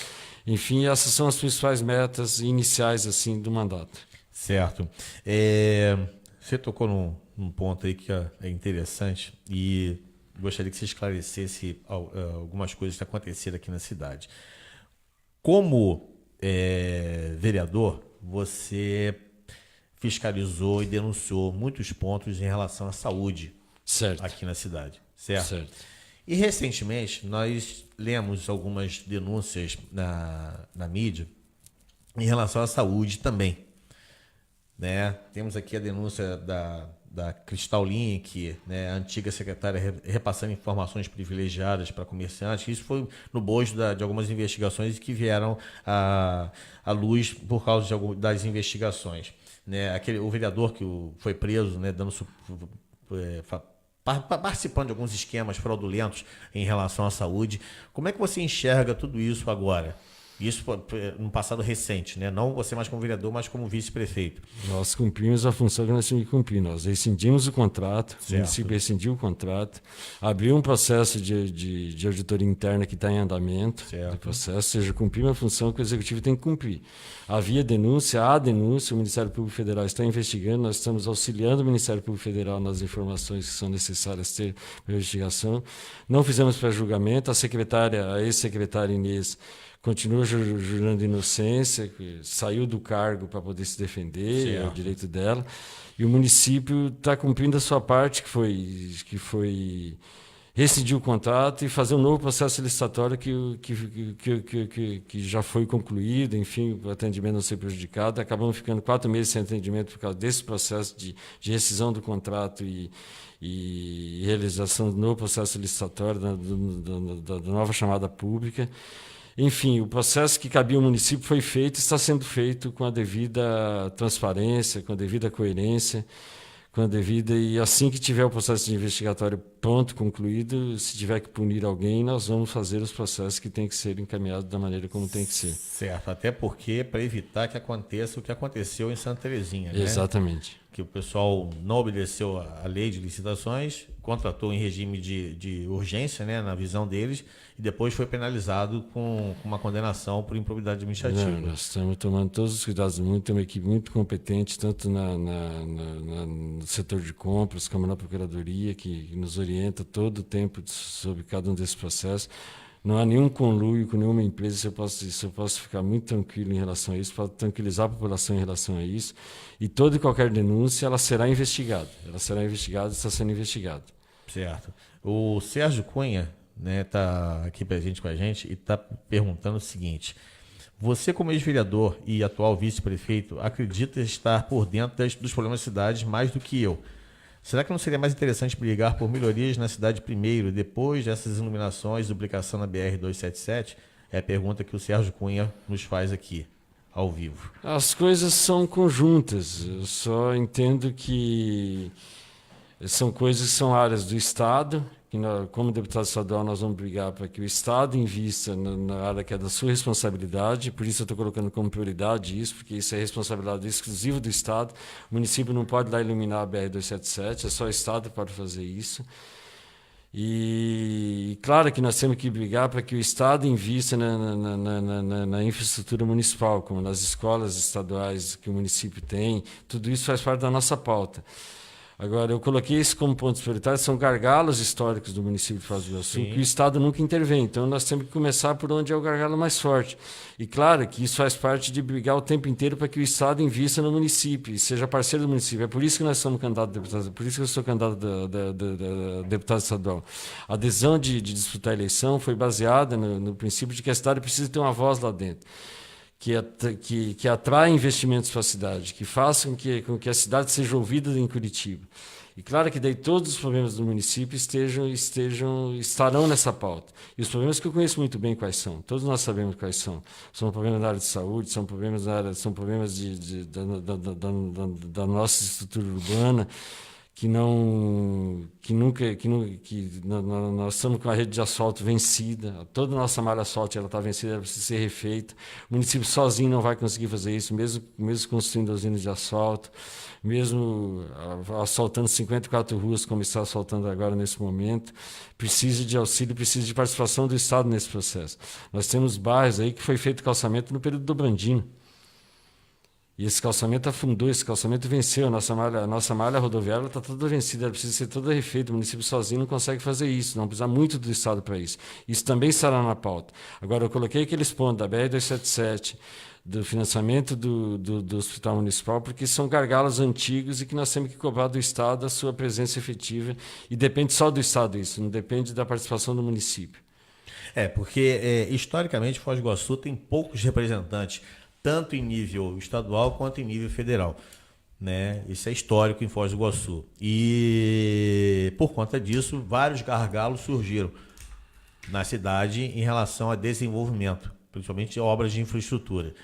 Enfim, essas são as principais metas iniciais assim, do mandato. Certo. Você tocou num ponto aí que é interessante e gostaria que você esclarecesse algumas coisas que aconteceram aqui na cidade. Como vereador, você fiscalizou e denunciou muitos pontos em relação à saúde aqui na cidade, certo? E recentemente nós lemos algumas denúncias na mídia em relação à saúde também. Né? Temos aqui a denúncia da Cristal Link, né? A antiga secretária repassando informações privilegiadas para comerciantes. Isso foi no bojo de algumas investigações que vieram à luz por causa das investigações. Né? O vereador que foi preso, né? Participando de alguns esquemas fraudulentos em relação à saúde. Como é que você enxerga tudo isso agora? Isso no passado recente, né? Não você mais como vereador, mas como vice-prefeito. Nós cumprimos a função que nós tínhamos que cumprir. Nós rescindimos o contrato, Certo. o município rescindiu o contrato, abriu um processo de auditoria interna que está em andamento, Certo. do processo, ou seja, cumprimos a função que o Executivo tem que cumprir. Havia denúncia, há denúncia, o Ministério Público Federal está investigando, nós estamos auxiliando o Ministério Público Federal nas informações que são necessárias ter para a investigação. Não fizemos pré-julgamento, a ex-secretária Inês continua jurando inocência, saiu do cargo para poder se defender, Certo. é o direito dela. E o município está cumprindo a sua parte, que foi rescindir o contrato e fazer um novo processo licitatório que já foi concluído, enfim, o atendimento não ser prejudicado. Acabamos ficando 4 meses sem atendimento por causa desse processo de rescisão do contrato e realização do novo processo licitatório, da nova chamada pública. Enfim, o processo que cabia ao município foi feito e está sendo feito com a devida transparência, com a devida coerência, com a devida... E assim que tiver o processo investigatório pronto, concluído, se tiver que punir alguém, nós vamos fazer os processos que têm que ser encaminhados da maneira como tem que ser. Certo, até porque para evitar que aconteça o que aconteceu em Santa Terezinha, né? Exatamente. Que o pessoal não obedeceu à lei de licitações, contratou em regime de urgência, né, na visão deles, e depois foi penalizado com uma condenação por improbidade administrativa. Não, nós estamos tomando todos os cuidados do mundo, temos uma equipe muito competente, tanto no setor de compras, como na Procuradoria, que nos orienta todo o tempo sobre cada um desses processos. Não há nenhum conluio com nenhuma empresa, se eu posso ficar muito tranquilo em relação a isso, para tranquilizar a população em relação a isso. E toda e qualquer denúncia, ela será investigada. Ela será investigada e está sendo investigada. Certo. O Sérgio Cunha, né, tá aqui presente com a gente e está perguntando o seguinte: você, como ex-vereador e atual vice-prefeito, acredita estar por dentro dos problemas da cidade mais do que eu. Será que não seria mais interessante brigar por melhorias na cidade primeiro, depois dessas iluminações, duplicação na BR-277? É a pergunta que o Sérgio Cunha nos faz aqui, ao vivo. As coisas são conjuntas. Eu só entendo que são coisas que são áreas do Estado, que como deputado estadual nós vamos brigar para que o Estado invista na área que é da sua responsabilidade, por isso eu estou colocando como prioridade isso, porque isso é responsabilidade exclusiva do Estado. O município não pode lá iluminar a BR-277, é só o Estado que pode fazer isso. E claro que nós temos que brigar para que o Estado invista na infraestrutura municipal, como nas escolas estaduais que o município tem, tudo isso faz parte da nossa pauta. Agora, eu coloquei isso como pontos prioritários, são gargalos históricos do município de Foz do Iguaçu, que o Estado nunca intervém. Então, nós temos que começar por onde é o gargalo mais forte. E, claro, que isso faz parte de brigar o tempo inteiro para que o Estado invista no município e seja parceiro do município. É por isso que nós somos candidatos a deputados, por isso que eu sou candidato a deputado estadual. A adesão de disputar a eleição foi baseada no princípio de que a cidade precisa ter uma voz lá dentro. Que atrai investimentos para a cidade, que façam com que a cidade seja ouvida em Curitiba. E claro que daí todos os problemas do município estarão nessa pauta. E os problemas que eu conheço muito bem quais são, todos nós sabemos quais são. São problemas na área de saúde, são problemas da nossa estrutura urbana, que nós estamos com a rede de asfalto vencida, toda a nossa malha asfalto está vencida, ela precisa ser refeita. O município sozinho não vai conseguir fazer isso, mesmo construindo usinas de asfalto, mesmo asfaltando 54 ruas, como está asfaltando agora nesse momento, precisa de auxílio, precisa de participação do Estado nesse processo. Nós temos bairros aí que foi feito calçamento no período do Brandino. E esse calçamento afundou, esse calçamento venceu. A nossa malha rodoviária está toda vencida, ela precisa ser toda refeita. O município sozinho não consegue fazer isso, não precisa muito do Estado para isso. Isso também estará na pauta. Agora, eu coloquei aqueles pontos da BR-277, do financiamento do Hospital Municipal, porque são gargalos antigos e que nós temos que cobrar do Estado a sua presença efetiva. E depende só do Estado isso, não depende da participação do município. Porque historicamente Foz do Iguaçu tem poucos representantes, tanto em nível estadual quanto em nível federal, né? Isso é histórico em Foz do Iguaçu. E, por conta disso, vários gargalos surgiram na cidade em relação a desenvolvimento, principalmente obras de infraestrutura.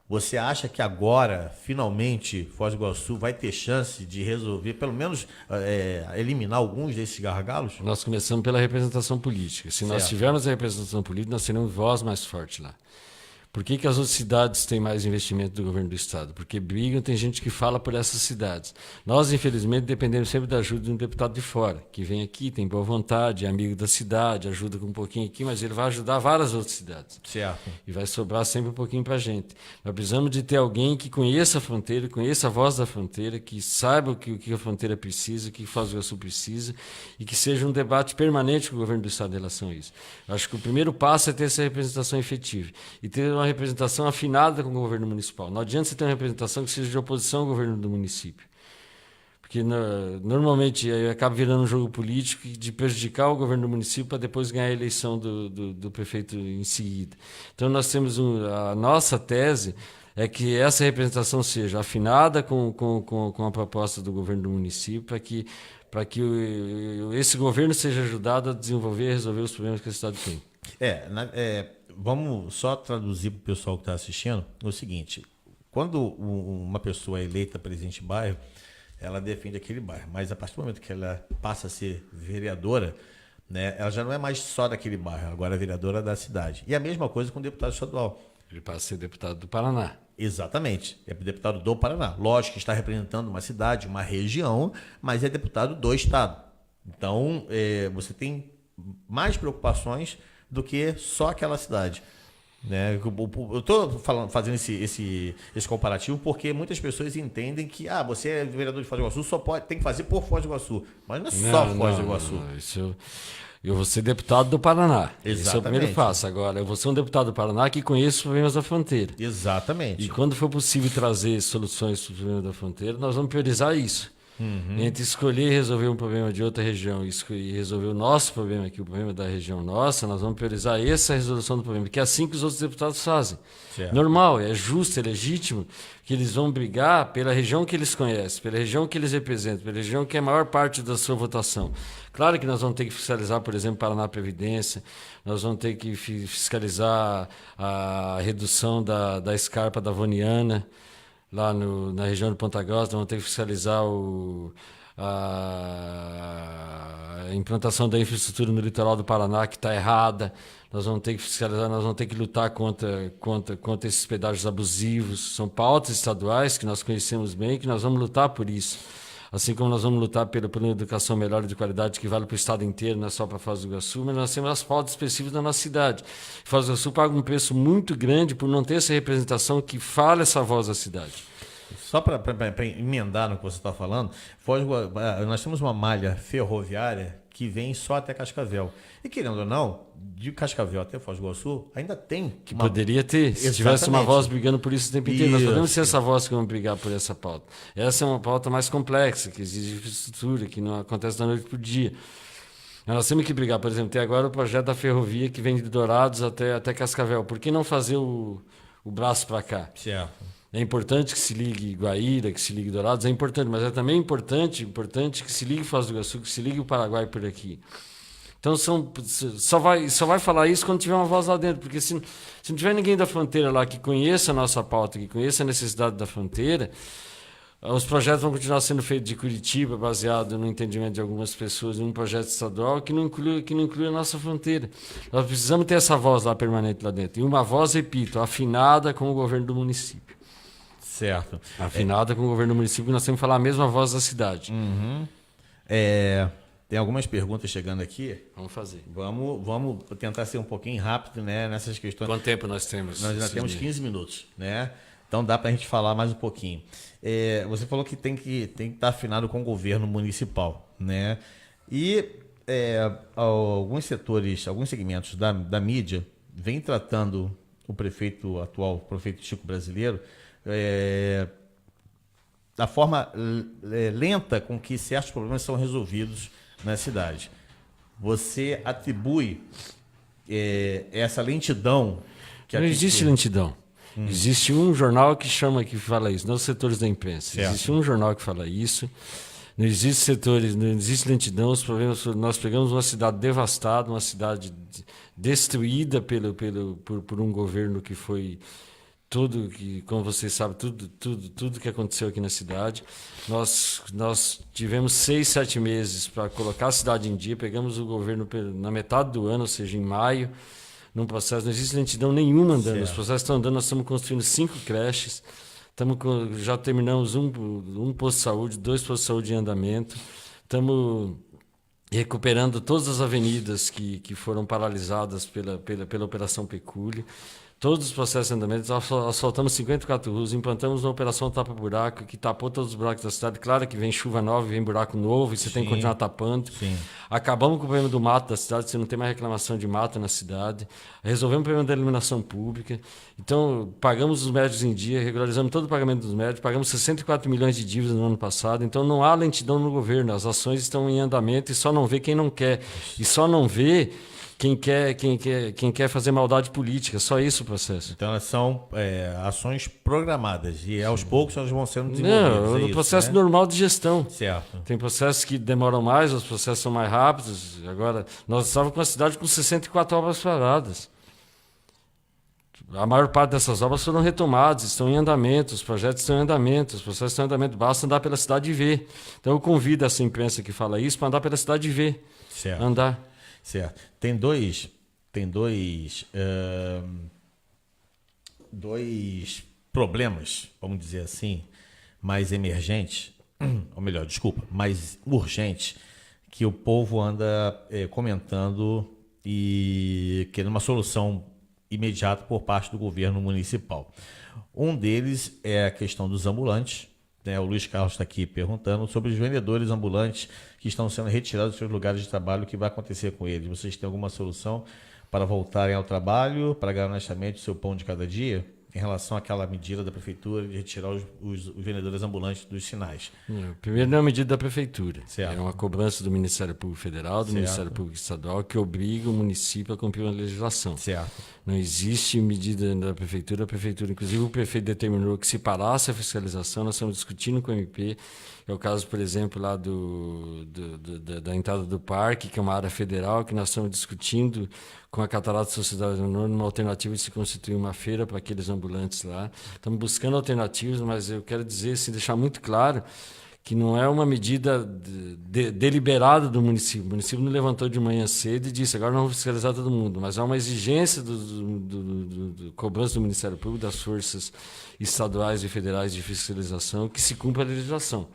Você acha que agora, finalmente, Foz do Iguaçu vai ter chance de resolver, pelo menos eliminar alguns desses gargalos? Nós começamos pela representação política. Se nós tivermos a representação política, nós teremos voz mais forte lá. Por que as outras cidades têm mais investimento do governo do estado? Porque brigam, tem gente que fala por essas cidades. Nós, infelizmente, dependemos sempre da ajuda de um deputado de fora, que vem aqui, tem boa vontade, é amigo da cidade, ajuda com um pouquinho aqui, mas ele vai ajudar várias outras cidades. Certo. E vai sobrar sempre um pouquinho para a gente. Nós precisamos de ter alguém que conheça a fronteira, conheça a voz da fronteira, que saiba o que a fronteira precisa, o que Foz do Iguaçu precisa, e que seja um debate permanente com o governo do estado em relação a isso. Eu acho que o primeiro passo é ter essa representação efetiva e ter uma representação afinada com o governo municipal. Não adianta você ter uma representação que seja de oposição ao governo do município. Porque normalmente acaba virando um jogo político de prejudicar o governo do município para depois ganhar a eleição do prefeito em seguida. Então nós temos a nossa tese é que essa representação seja afinada com a proposta do governo do município para que esse governo seja ajudado a desenvolver e resolver os problemas que a cidade tem. Vamos só traduzir para o pessoal que está assistindo o seguinte: quando uma pessoa é eleita presidente de bairro, ela defende aquele bairro, mas a partir do momento que ela passa a ser vereadora, né, ela já não é mais só daquele bairro, agora é vereadora da cidade. E a mesma coisa com o deputado estadual. Ele passa a ser deputado do Paraná. Exatamente, é deputado do Paraná. Lógico que está representando uma cidade, uma região, mas é deputado do estado. Então, você tem mais preocupações do que só aquela cidade. Né? Eu estou fazendo esse comparativo porque muitas pessoas entendem que você é vereador de Foz do Iguaçu, tem que fazer por Foz do Iguaçu. Mas não é só Foz do Iguaçu. Não. Eu vou ser deputado do Paraná. Exatamente. Esse é o primeiro passo. Agora, eu vou ser um deputado do Paraná que conheça os problemas da fronteira. Exatamente. E quando for possível trazer soluções para os problemas da fronteira, nós vamos priorizar isso. Entre escolher resolver um problema de outra região e resolver o nosso problema aqui, o problema da região nossa, nós vamos priorizar essa resolução do problema, que é assim que os outros deputados fazem. Certo. Normal, é justo, é legítimo que eles vão brigar pela região que eles conhecem, pela região que eles representam, pela região que é a maior parte da sua votação. Claro que nós vamos ter que fiscalizar, por exemplo, Paraná Previdência, nós vamos ter que fiscalizar a redução da escarpa da Voniana, lá na região de Ponta Grossa, vamos ter que fiscalizar a implantação da infraestrutura no litoral do Paraná, que está errada. Nós vamos ter que fiscalizar, nós vamos ter que lutar contra esses pedágios abusivos. São pautas estaduais que nós conhecemos bem, que nós vamos lutar por isso. Assim como nós vamos lutar por uma educação melhor e de qualidade que vale para o estado inteiro, não é só para Foz do Iguaçu, mas nós temos as pautas específicas da nossa cidade. Foz do Iguaçu paga um preço muito grande por não ter essa representação que fala essa voz da cidade. Só para emendar no que você está falando, nós temos uma malha ferroviária que vem só até Cascavel. E querendo ou não, de Cascavel até Foz do Iguaçu, ainda tem. Que poderia ter, se tivesse uma voz brigando por isso o tempo inteiro. Nós podemos ser essa voz que vamos brigar por essa pauta. Essa é uma pauta mais complexa, que exige infraestrutura, que não acontece da noite para o dia. Nós temos que brigar, por exemplo, tem agora o projeto da ferrovia que vem de Dourados até Cascavel. Por que não fazer o braço para cá? Certo. É importante que se ligue Guaíra, que se ligue Dourados, é importante, mas é também importante que se ligue Foz do Iguaçu, que se ligue o Paraguai por aqui. Então só vai falar isso quando tiver uma voz lá dentro, porque se não tiver ninguém da fronteira lá que conheça a nossa pauta, que conheça a necessidade da fronteira, os projetos vão continuar sendo feitos de Curitiba, baseado no entendimento de algumas pessoas, em um projeto estadual que não inclui a nossa fronteira. Nós precisamos ter essa voz lá permanente lá dentro. E uma voz, repito, afinada com o governo do município. Certo. Afinada com o governo do município, nós temos que falar a mesma voz da cidade. Tem algumas perguntas chegando aqui. Vamos fazer. Vamos tentar ser um pouquinho rápido, né, nessas questões. Quanto tempo nós temos? Nós já temos 15 minutos, né? Então dá para a gente falar mais um pouquinho. Você falou que tem que estar afinado com o governo municipal, né? E alguns setores, alguns segmentos da mídia vêm tratando o atual prefeito Chico Brasileiro da forma lenta com que certos problemas são resolvidos na cidade. Você atribui essa lentidão? Não existe lentidão. Existe um jornal que fala isso, não os setores da imprensa. Certo. Existe um jornal que fala isso. Não existe setores, não existe lentidão. Os problemas, nós pegamos uma cidade devastada, uma cidade destruída por um governo que foi tudo que, como vocês sabem, tudo que aconteceu aqui na cidade. Nós tivemos 6, 7 meses para colocar a cidade em dia. Pegamos o governo na metade do ano, ou seja, em maio. num processo, não existe lentidão nenhuma andando. Certo. Os processos estão andando, nós estamos construindo 5 creches, já terminamos um posto de saúde, 2 postos de saúde em andamento, estamos recuperando todas as avenidas que foram paralisadas pela Operação Pecúlio. Todos os processos de andamento, asfaltamos 54 ruas, implantamos uma operação tapa-buraco, que tapou todos os buracos da cidade. Claro que vem chuva nova, vem buraco novo, e você tem que continuar tapando. Sim. Acabamos com o problema do mato da cidade, você não tem mais reclamação de mato na cidade. Resolvemos o problema da iluminação pública. Então, pagamos os médicos em dia, regularizamos todo o pagamento dos médicos, pagamos 64 milhões de dívidas no ano passado. Então, não há lentidão no governo, as ações estão em andamento e só não vê quem não quer. E só não vê quem quer fazer maldade política, só isso o processo. Então elas são ações programadas e aos poucos elas vão sendo desenvolvidas. Não, no isso, processo né? normal de gestão. Certo. Tem processos que demoram mais, os processos são mais rápidos. Agora, nós estávamos com a cidade com 64 obras paradas. A maior parte dessas obras foram retomadas, estão em andamento, os projetos estão em andamento, os processos estão em andamento. Basta andar pela cidade e ver. Então eu convido essa imprensa que fala isso para andar pela cidade e ver. Certo. Andar. Certo. Tem dois problemas, vamos dizer assim, mais emergentes, ou melhor, desculpa, mais urgentes, que o povo anda comentando e querendo uma solução imediata por parte do governo municipal. Um deles é a questão dos ambulantes. O Luiz Carlos está aqui perguntando sobre os vendedores ambulantes que estão sendo retirados dos seus lugares de trabalho, o que vai acontecer com eles? Vocês têm alguma solução para voltarem ao trabalho, para ganhar honestamente o seu pão de cada dia, em relação àquela medida da prefeitura de retirar os vendedores ambulantes dos sinais? Primeiro, não é uma medida da prefeitura. Certo. É uma cobrança do Ministério Público Federal, do Certo. Ministério Público Estadual, que obriga o município a cumprir uma legislação. Certo. Não existe medida da prefeitura. A prefeitura, inclusive, o prefeito determinou que se parasse a fiscalização. Nós estamos discutindo com o MP. É o caso, por exemplo, lá da entrada do parque, que é uma área federal, que nós estamos discutindo com a Catarata Sociedade Anônima uma alternativa de se constituir uma feira para aqueles ambulantes lá. Estamos buscando alternativas, mas eu quero dizer, assim, deixar muito claro que não é uma medida deliberada do município. O município não levantou de manhã cedo e disse, agora não vamos fiscalizar todo mundo, mas há uma exigência do cobrança do Ministério Público, das forças estaduais e federais de fiscalização, que se cumpra a legislação.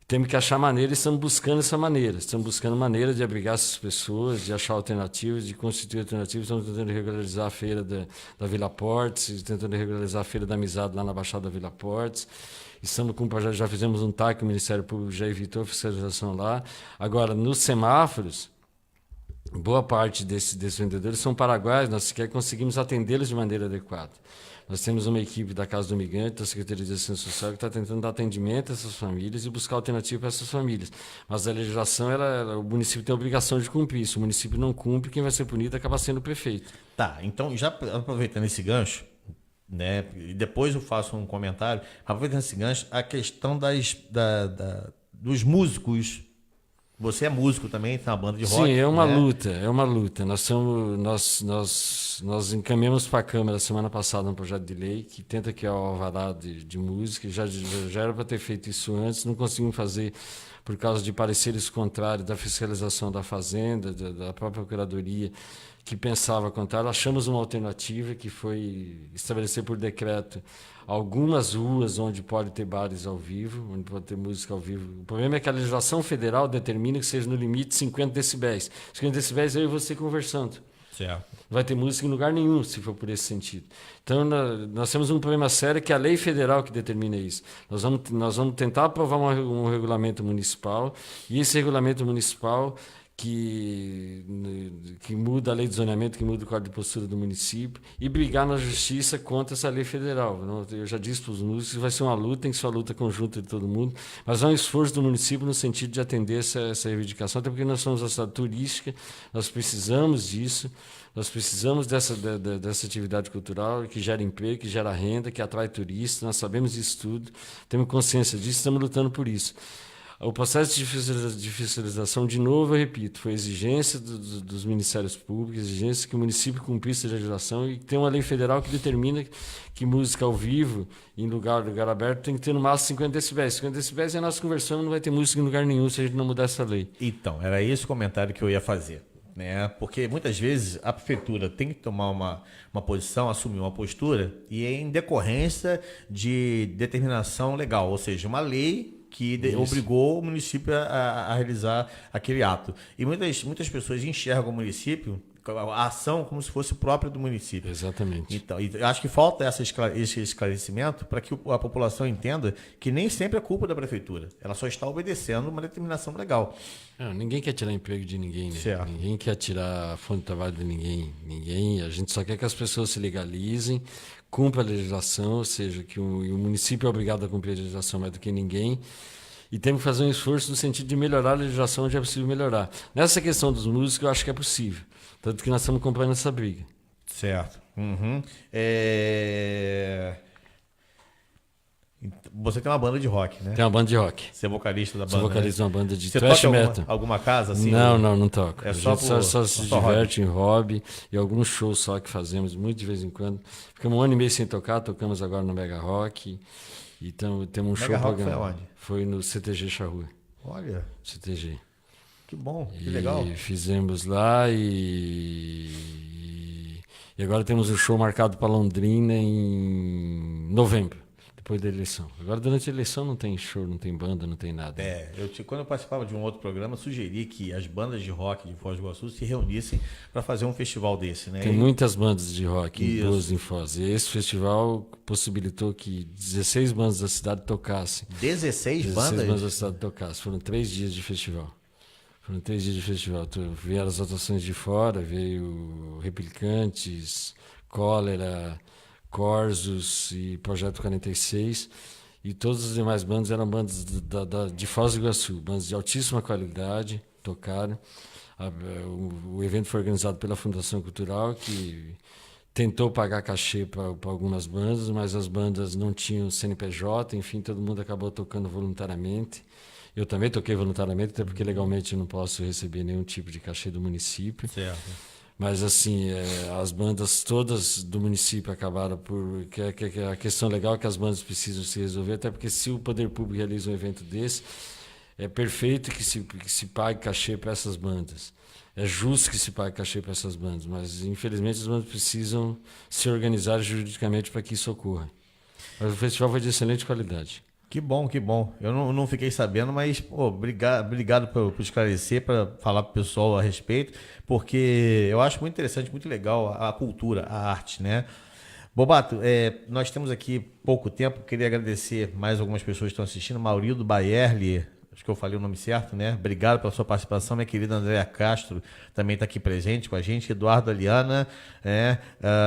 Temos que achar maneira e estamos buscando essa maneira. Estamos buscando maneira de abrigar essas pessoas, de achar alternativas, de constituir alternativas. Estamos tentando regularizar a feira da Vila Portes, tentando regularizar a feira da Amizade lá na Baixada da Vila Portes. Estamos com já fizemos um TAC, o Ministério Público já evitou a fiscalização lá. Agora, nos semáforos, boa parte desses vendedores são paraguaios, nós sequer conseguimos atendê-los de maneira adequada. Nós temos uma equipe da Casa do Migrante, da Secretaria de Assistência Social, que está tentando dar atendimento a essas famílias e buscar alternativa para essas famílias. Mas a legislação, o município tem a obrigação de cumprir. Se o município não cumpre, quem vai ser punido acaba sendo o prefeito. Tá, então já aproveitando esse gancho, né, e depois eu faço um comentário, aproveitando esse gancho, a questão dos músicos. Você é músico também, tem uma banda de rock. Sim, é uma né? luta, é uma luta. Nós encaminhamos para a Câmara semana passada um projeto de lei que tenta criar o alvará de música. Já era para ter feito isso antes, não conseguimos fazer por causa de pareceres contrários da fiscalização da Fazenda, da própria Procuradoria, que pensava contrário. Achamos uma alternativa que foi estabelecer por decreto algumas ruas onde pode ter bares ao vivo, onde pode ter música ao vivo. O problema é que a legislação federal determina que seja no limite 50 decibéis. 50 decibéis é eu e você conversando. Certo. Não vai ter música em lugar nenhum, se for por esse sentido. Então, nós temos um problema sério que é a lei federal que determina isso. Nós vamos tentar aprovar um regulamento municipal, e esse regulamento municipal que muda a lei de zoneamento, que muda o código de postura do município, e brigar na justiça contra essa lei federal. Eu já disse para os músicos que vai ser uma luta, tem que ser uma luta conjunta de todo mundo, mas é um esforço do município no sentido de atender essa reivindicação, até porque nós somos uma cidade turística, nós precisamos disso, nós precisamos dessa atividade cultural que gera emprego, que gera renda, que atrai turistas, nós sabemos disso tudo, temos consciência disso, estamos lutando por isso. O processo de fiscalização, de novo, eu repito, foi exigência dos ministérios públicos, exigência que o município cumprisse a legislação e tem uma lei federal que determina que música ao vivo, em lugar aberto, tem que ter no máximo 50 decibéis. 50 decibéis é nós conversamos, não vai ter música em lugar nenhum se a gente não mudar essa lei. Então, era esse o comentário que eu ia fazer. né? Porque muitas vezes a prefeitura tem que tomar uma posição, assumir uma postura, e é em decorrência de determinação legal, ou seja, uma lei que obrigou o município a realizar aquele ato. E muitas pessoas enxergam o município, a ação, como se fosse própria do município. Exatamente. Então, e acho que falta esse esclarecimento para que a população entenda que nem sempre é culpa da prefeitura. Ela só está obedecendo uma determinação legal. Não, ninguém quer tirar emprego de ninguém, né? Certo. Ninguém quer tirar a fonte de trabalho de ninguém. A gente só quer que as pessoas se legalizem, cumpram a legislação, ou seja, que o município é obrigado a cumprir a legislação mais do que ninguém. E temos que fazer um esforço no sentido de melhorar a legislação onde é possível melhorar. Nessa questão dos músicos, eu acho que é possível. Tanto que nós estamos acompanhando essa briga. Certo. Uhum. Você tem uma banda de rock, né? Tem uma banda de rock. Você é vocalista da banda. Sou vocalista né? de uma banda de Você thrash toca metal. alguma casa assim? Não toco. É A só gente só se diverte em hobby e alguns shows só que fazemos, muito de vez em quando. Ficamos 1 ano e meio sem tocar, tocamos agora no Mega Rock. E temos um Mega show Rock programado. foi aonde? Foi no CTG Charrua. Olha, CTG. que bom, que E legal. fizemos lá e agora temos um show marcado para Londrina em novembro, depois da eleição. Agora durante a eleição não tem show, não tem banda, não tem nada. Quando eu participava de um outro programa, eu sugeri que as bandas de rock de Foz do Iguaçu se reunissem para fazer um festival desse, né? Tem muitas bandas de rock Isso. boas em Foz. E esse festival possibilitou que 16 bandas da cidade tocassem. 16 16 bandas? bandas da cidade tocassem. Foram 3 dias de festival. Vieram as atuações de fora, veio Replicantes, Cólera, Corsos e Projeto 46. E todas as demais bandas eram bandas de Foz do Iguaçu, bandas de altíssima qualidade, tocaram. O evento foi organizado pela Fundação Cultural, que tentou pagar cachê para algumas bandas, mas as bandas não tinham CNPJ, enfim, todo mundo acabou tocando voluntariamente. Eu também toquei voluntariamente, até porque legalmente eu não posso receber nenhum tipo de cachê do município. Certo. Mas assim, as bandas todas do município acabaram por... Que a questão legal é que as bandas precisam se resolver, até porque se o poder público realiza um evento desse, é perfeito que se pague cachê para essas bandas. É justo que se pague cachê para essas bandas, mas infelizmente as bandas precisam se organizar juridicamente para que isso ocorra. Mas o festival foi de excelente qualidade. Que bom, que bom. Eu não fiquei sabendo, mas obrigado por esclarecer, para falar para o pessoal a respeito, porque eu acho muito interessante, muito legal a cultura, a arte, né? Bobato, nós temos aqui pouco tempo, queria agradecer mais algumas pessoas que estão assistindo. Maurildo Baerli, acho que eu falei o nome certo, né? Obrigado pela sua participação. Minha querida Andréa Castro também está aqui presente com a gente. Eduardo Aliana,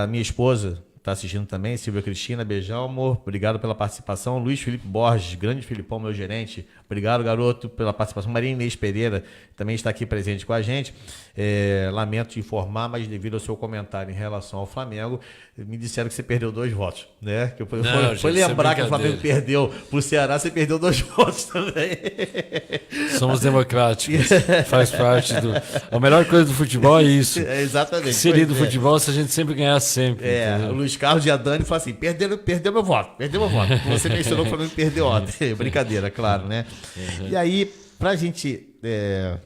minha esposa está assistindo também. Silvia Cristina, beijão, amor. Obrigado pela participação. Luiz Felipe Borges, grande Filipão, meu gerente. Obrigado, garoto, pela participação. Maria Inês Pereira também está aqui presente com a gente. Lamento te informar, mas devido ao seu comentário em relação ao Flamengo, me disseram que você perdeu 2 votos, né? Que foi lembrar que o Flamengo perdeu pro Ceará, você perdeu 2 votos também. Somos democráticos, faz parte do... A melhor coisa do futebol é isso. Exatamente. Seria do futebol se a gente sempre ganhar sempre. O Luiz Carlos e a Dani falaram assim, perdeu meu voto. Você mencionou que o Flamengo perdeu ontem. Brincadeira, claro, né? E aí, pra gente...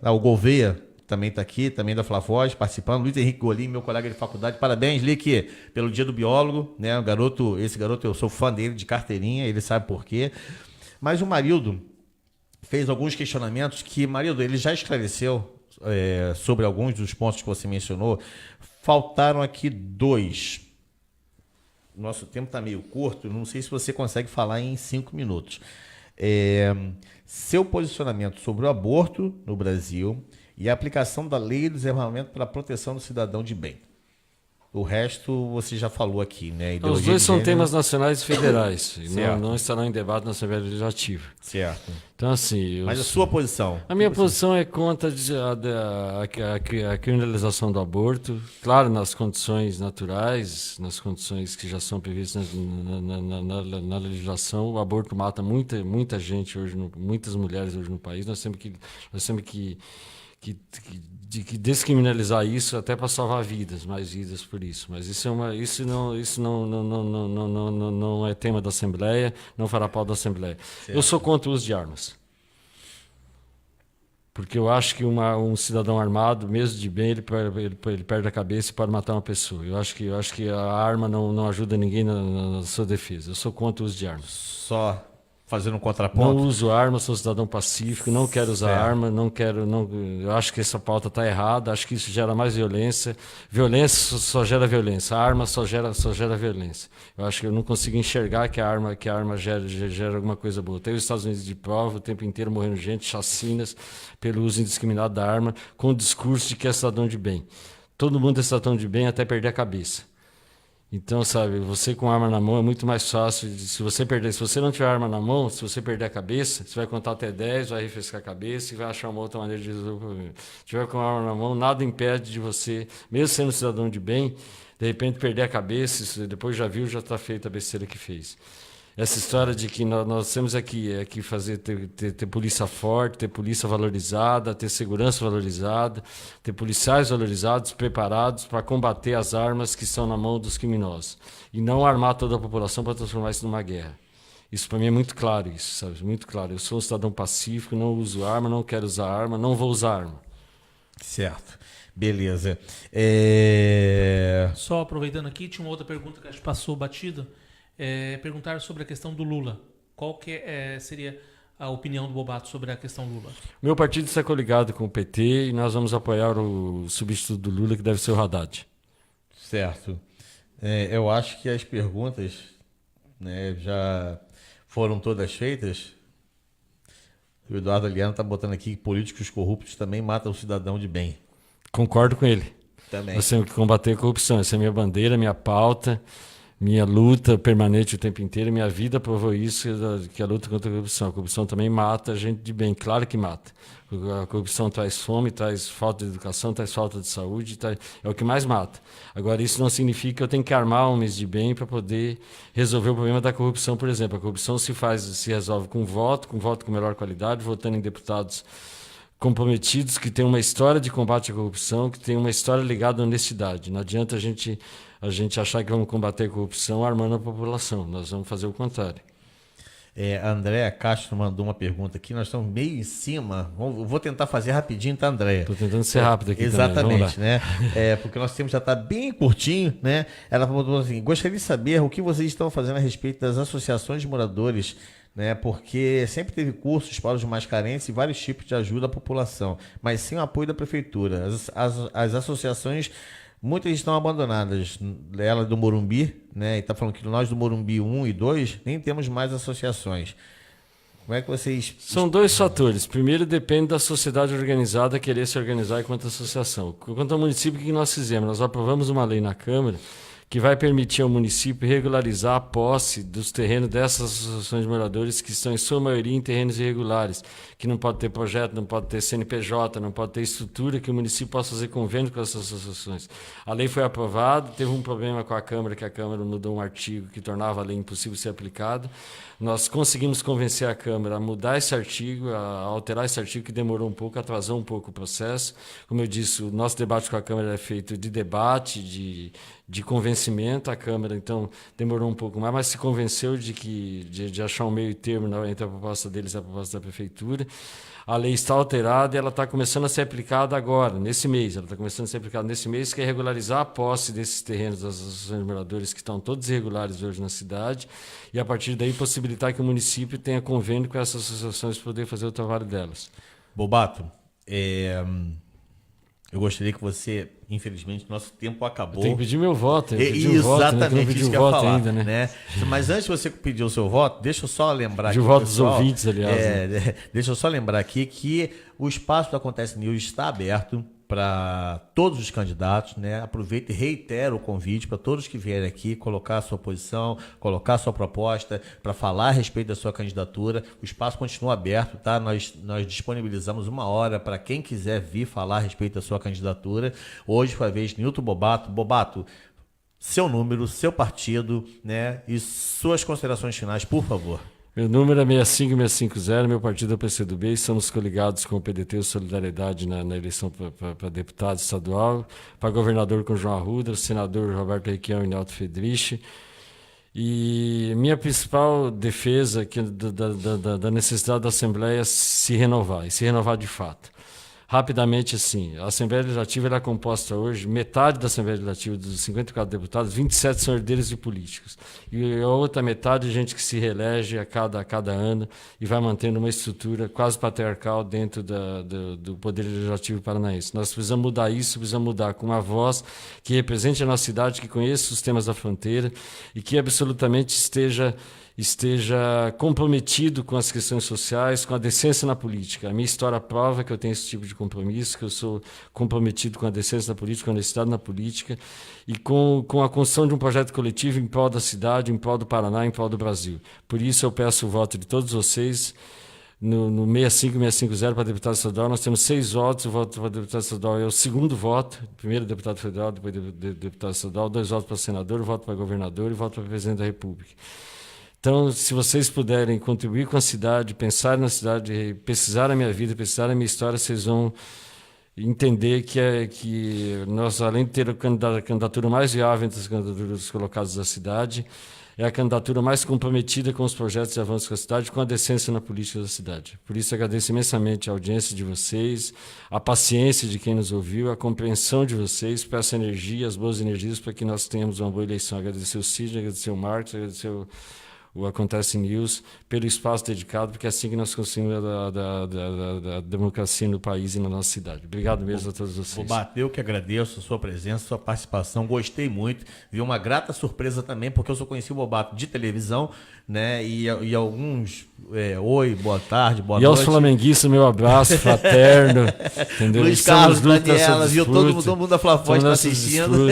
o Gouveia também está aqui, também da Flavoz, participando. Luiz Henrique Golim, meu colega de faculdade. Parabéns, Lick, pelo Dia do Biólogo, né? Esse garoto, eu sou fã dele de carteirinha, ele sabe por quê. Mas o Marildo fez alguns questionamentos que, Marildo, ele já esclareceu sobre alguns dos pontos que você mencionou. Faltaram aqui 2. Nosso tempo está meio curto, não sei se você consegue falar em 5 minutos. Seu posicionamento sobre o aborto no Brasil e a aplicação da Lei do Desarmamento para a proteção do cidadão de bem. O resto você já falou aqui, né? Os dois são temas nacionais e federais, e não estarão em debate na Assembleia Legislativa. Certo. Então, assim... Mas a sua posição? A minha posição é contra a criminalização do aborto, claro, nas condições naturais, nas condições que já são previstas na legislação. O aborto mata muita gente hoje, muitas mulheres hoje no país. Nós temos que descriminalizar isso até para salvar vidas, mais vidas por isso. Mas isso não é tema da Assembleia, não fará pauta da Assembleia. Certo. Eu sou contra o uso de armas. Porque eu acho que um cidadão armado, mesmo de bem, ele perde a cabeça e pode matar uma pessoa. Eu acho que a arma não ajuda ninguém na sua defesa. Eu sou contra o uso de armas. Só fazendo um contraponto. Não uso arma, sou cidadão pacífico, não quero usar arma, eu acho que essa pauta está errada, acho que isso gera mais violência. Violência só gera violência, a arma só gera violência. Eu acho que eu não consigo enxergar que a arma gera alguma coisa boa. Tem os Estados Unidos de prova, o tempo inteiro morrendo gente, chacinas pelo uso indiscriminado da arma, com o discurso de que é cidadão de bem. Todo mundo é cidadão de bem até perder a cabeça. Então, sabe, você com arma na mão é muito mais fácil. Se você não tiver arma na mão, se você perder a cabeça, você vai contar até 10, vai refrescar a cabeça e vai achar uma outra maneira de resolver o problema. Se tiver com arma na mão, nada impede de você, mesmo sendo cidadão de bem, de repente perder a cabeça, isso depois já viu, já está feita a besteira que fez. Essa história de que nós temos aqui fazer ter polícia forte, ter polícia valorizada, ter segurança valorizada, ter policiais valorizados, preparados para combater as armas que estão na mão dos criminosos. E não armar toda a população para transformar isso numa guerra. Isso para mim é muito claro, isso, sabe? Muito claro. Eu sou um cidadão pacífico, não uso arma, não quero usar arma, não vou usar arma. Certo. Beleza. Só aproveitando aqui, tinha uma outra pergunta que acho que passou batida. Perguntar sobre a questão do Lula. Qual que seria a opinião do Bobato sobre a questão Lula? Meu partido está coligado com o PT e nós vamos apoiar o substituto do Lula, que deve ser o Haddad. Certo. Eu acho que as perguntas, né, já foram todas feitas. O Eduardo Aliano está botando aqui que políticos corruptos também matam o cidadão de bem. Concordo com ele. Também. Nós temos que combater a corrupção. Essa é a minha bandeira, minha pauta. Minha luta permanente o tempo inteiro, minha vida provou isso, que a luta contra a corrupção. A corrupção também mata a gente de bem, claro que mata. A corrupção traz fome, traz falta de educação, traz falta de saúde, é o que mais mata. Agora, isso não significa que eu tenho que armar homens de bem para poder resolver o problema da corrupção, por exemplo. A corrupção se resolve com voto com melhor qualidade, votando em deputados comprometidos, que têm uma história de combate à corrupção, que têm uma história ligada à honestidade. Não adianta a gente achar que vamos combater a corrupção armando a população. Nós vamos fazer o contrário. André Castro mandou uma pergunta aqui. Nós estamos meio em cima. Vou tentar fazer rapidinho, tá, André? Estou tentando ser rápido aqui. Exatamente, né? Porque nosso tempo já está bem curtinho, né? Ela falou assim: gostaria de saber o que vocês estão fazendo a respeito das associações de moradores, né? Porque sempre teve cursos para os mais carentes e vários tipos de ajuda à população, mas sem o apoio da prefeitura. As associações, muitas estão abandonadas. Ela do Morumbi, né? E está falando que nós do Morumbi 1 e 2 nem temos mais associações. Como é que vocês... São dois fatores. Primeiro, depende da sociedade organizada querer se organizar enquanto associação. Quanto ao município, o que nós fizemos? Nós aprovamos uma lei na Câmara que vai permitir ao município regularizar a posse dos terrenos dessas associações de moradores que estão, em sua maioria, em terrenos irregulares, que não pode ter projeto, não pode ter CNPJ, não pode ter estrutura, que o município possa fazer convênio com essas associações. A lei foi aprovada, teve um problema com a Câmara, que a Câmara mudou um artigo que tornava a lei impossível de ser aplicada. Nós conseguimos convencer a Câmara a mudar esse artigo, a alterar esse artigo, que demorou um pouco, atrasou um pouco o processo. Como eu disse, o nosso debate com a Câmara é feito de debate, de convencimento. A Câmara, então, demorou um pouco mais, mas se convenceu de achar um meio termo entre a proposta deles e a proposta da Prefeitura. A lei está alterada e ela está começando a ser aplicada agora, nesse mês. Ela está começando a ser aplicada nesse mês, que é regularizar a posse desses terrenos das associações de moradores que estão todos irregulares hoje na cidade, e a partir daí possibilitar que o município tenha convênio com essas associações para poder fazer o trabalho delas. Bobato, eu gostaria que você, infelizmente, nosso tempo acabou. Tem que pedir meu voto. Exatamente, isso que eu ia falar, ainda, né? Mas antes de você pedir o seu voto, deixa eu só lembrar aqui, o voto dos ouvintes, aliás. Deixa eu só lembrar aqui que o espaço do Acontece News está aberto para todos os candidatos, né? Aproveito e reitero o convite para todos que vierem aqui colocar a sua posição, colocar a sua proposta, para falar a respeito da sua candidatura. O espaço continua aberto, tá? Nós disponibilizamos 1 hora para quem quiser vir falar a respeito da sua candidatura. Hoje foi a vez de Nilton Bobato. Bobato, seu número, seu partido, né? E suas considerações finais, por favor. Meu número é 65650, meu partido é o PCdoB, estamos coligados com o PDT e Solidariedade na eleição para deputado estadual, para governador com João Arruda, senador Roberto Requião e Nelto Fedrich, E minha principal defesa da necessidade da Assembleia se renovar, e se renovar de fato. Rapidamente, assim, a Assembleia Legislativa ela é composta hoje, metade da Assembleia Legislativa, dos 54 deputados, 27 são herdeiros de políticos. E a outra metade é gente que se reelege a cada ano e vai mantendo uma estrutura quase patriarcal dentro do Poder Legislativo paranaense. Nós precisamos mudar isso, precisamos mudar com uma voz que represente a nossa cidade, que conheça os temas da fronteira e que absolutamente esteja comprometido com as questões sociais, com a decência na política. A minha história prova que eu tenho esse tipo de compromisso, que eu sou comprometido com a decência na política, com a honestidade na política e com a construção de um projeto coletivo em prol da cidade, em prol do Paraná, em prol do Brasil. Por isso eu peço o voto de todos vocês. No 65650 para deputado estadual, nós temos 6 votos. O voto para deputado estadual é o segundo voto, primeiro deputado federal, depois deputado estadual, 2 votos para senador, 1 voto para governador e 1 voto para presidente da República. Então, se vocês puderem contribuir com a cidade, pensar na cidade, pesquisar a minha vida, pesquisar a minha história, vocês vão entender que nós, além de ter a candidatura mais viável entre as candidaturas colocadas da cidade, é a candidatura mais comprometida com os projetos de avanço com a cidade, com a decência na política da cidade. Por isso, agradeço imensamente a audiência de vocês, a paciência de quem nos ouviu, a compreensão de vocês, peço energia, as boas energias para que nós tenhamos uma boa eleição. Agradecer o Sidney, agradecer o Marcos, agradecer o Acontece News, pelo espaço dedicado, porque é assim que nós conseguimos a democracia no país e na nossa cidade. Obrigado mesmo a todos vocês. Eu que agradeço a sua presença, a sua participação, gostei muito, vi uma grata surpresa também, porque eu só conheci o Bobato de televisão, né, e alguns, oi, boa tarde, boa noite. E aos flamenguistas, meu abraço fraterno, entendeu? Luiz Carlos, Daniela, viu, todo mundo da Fla-Foz está assistindo.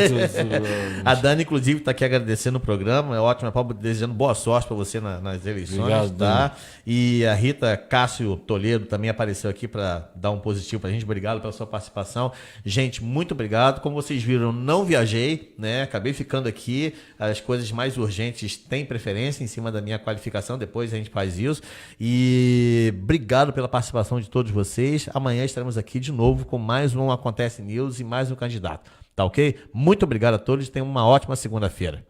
A Dani, inclusive, está aqui agradecendo o programa, é ótimo, desejando boa sorte para você nas eleições. Obrigado, tá? Dani. E a Rita Cássio Toledo também apareceu aqui para dar um positivo para a gente. Obrigado pela sua participação. Gente, muito obrigado. Como vocês viram, não viajei, né? Acabei ficando aqui. As coisas mais urgentes têm preferência em cima da minha qualificação. Depois a gente faz isso. E obrigado pela participação de todos vocês. Amanhã estaremos aqui de novo com mais um Acontece News e mais um candidato. Tá ok? Muito obrigado a todos. Tenham uma ótima segunda-feira.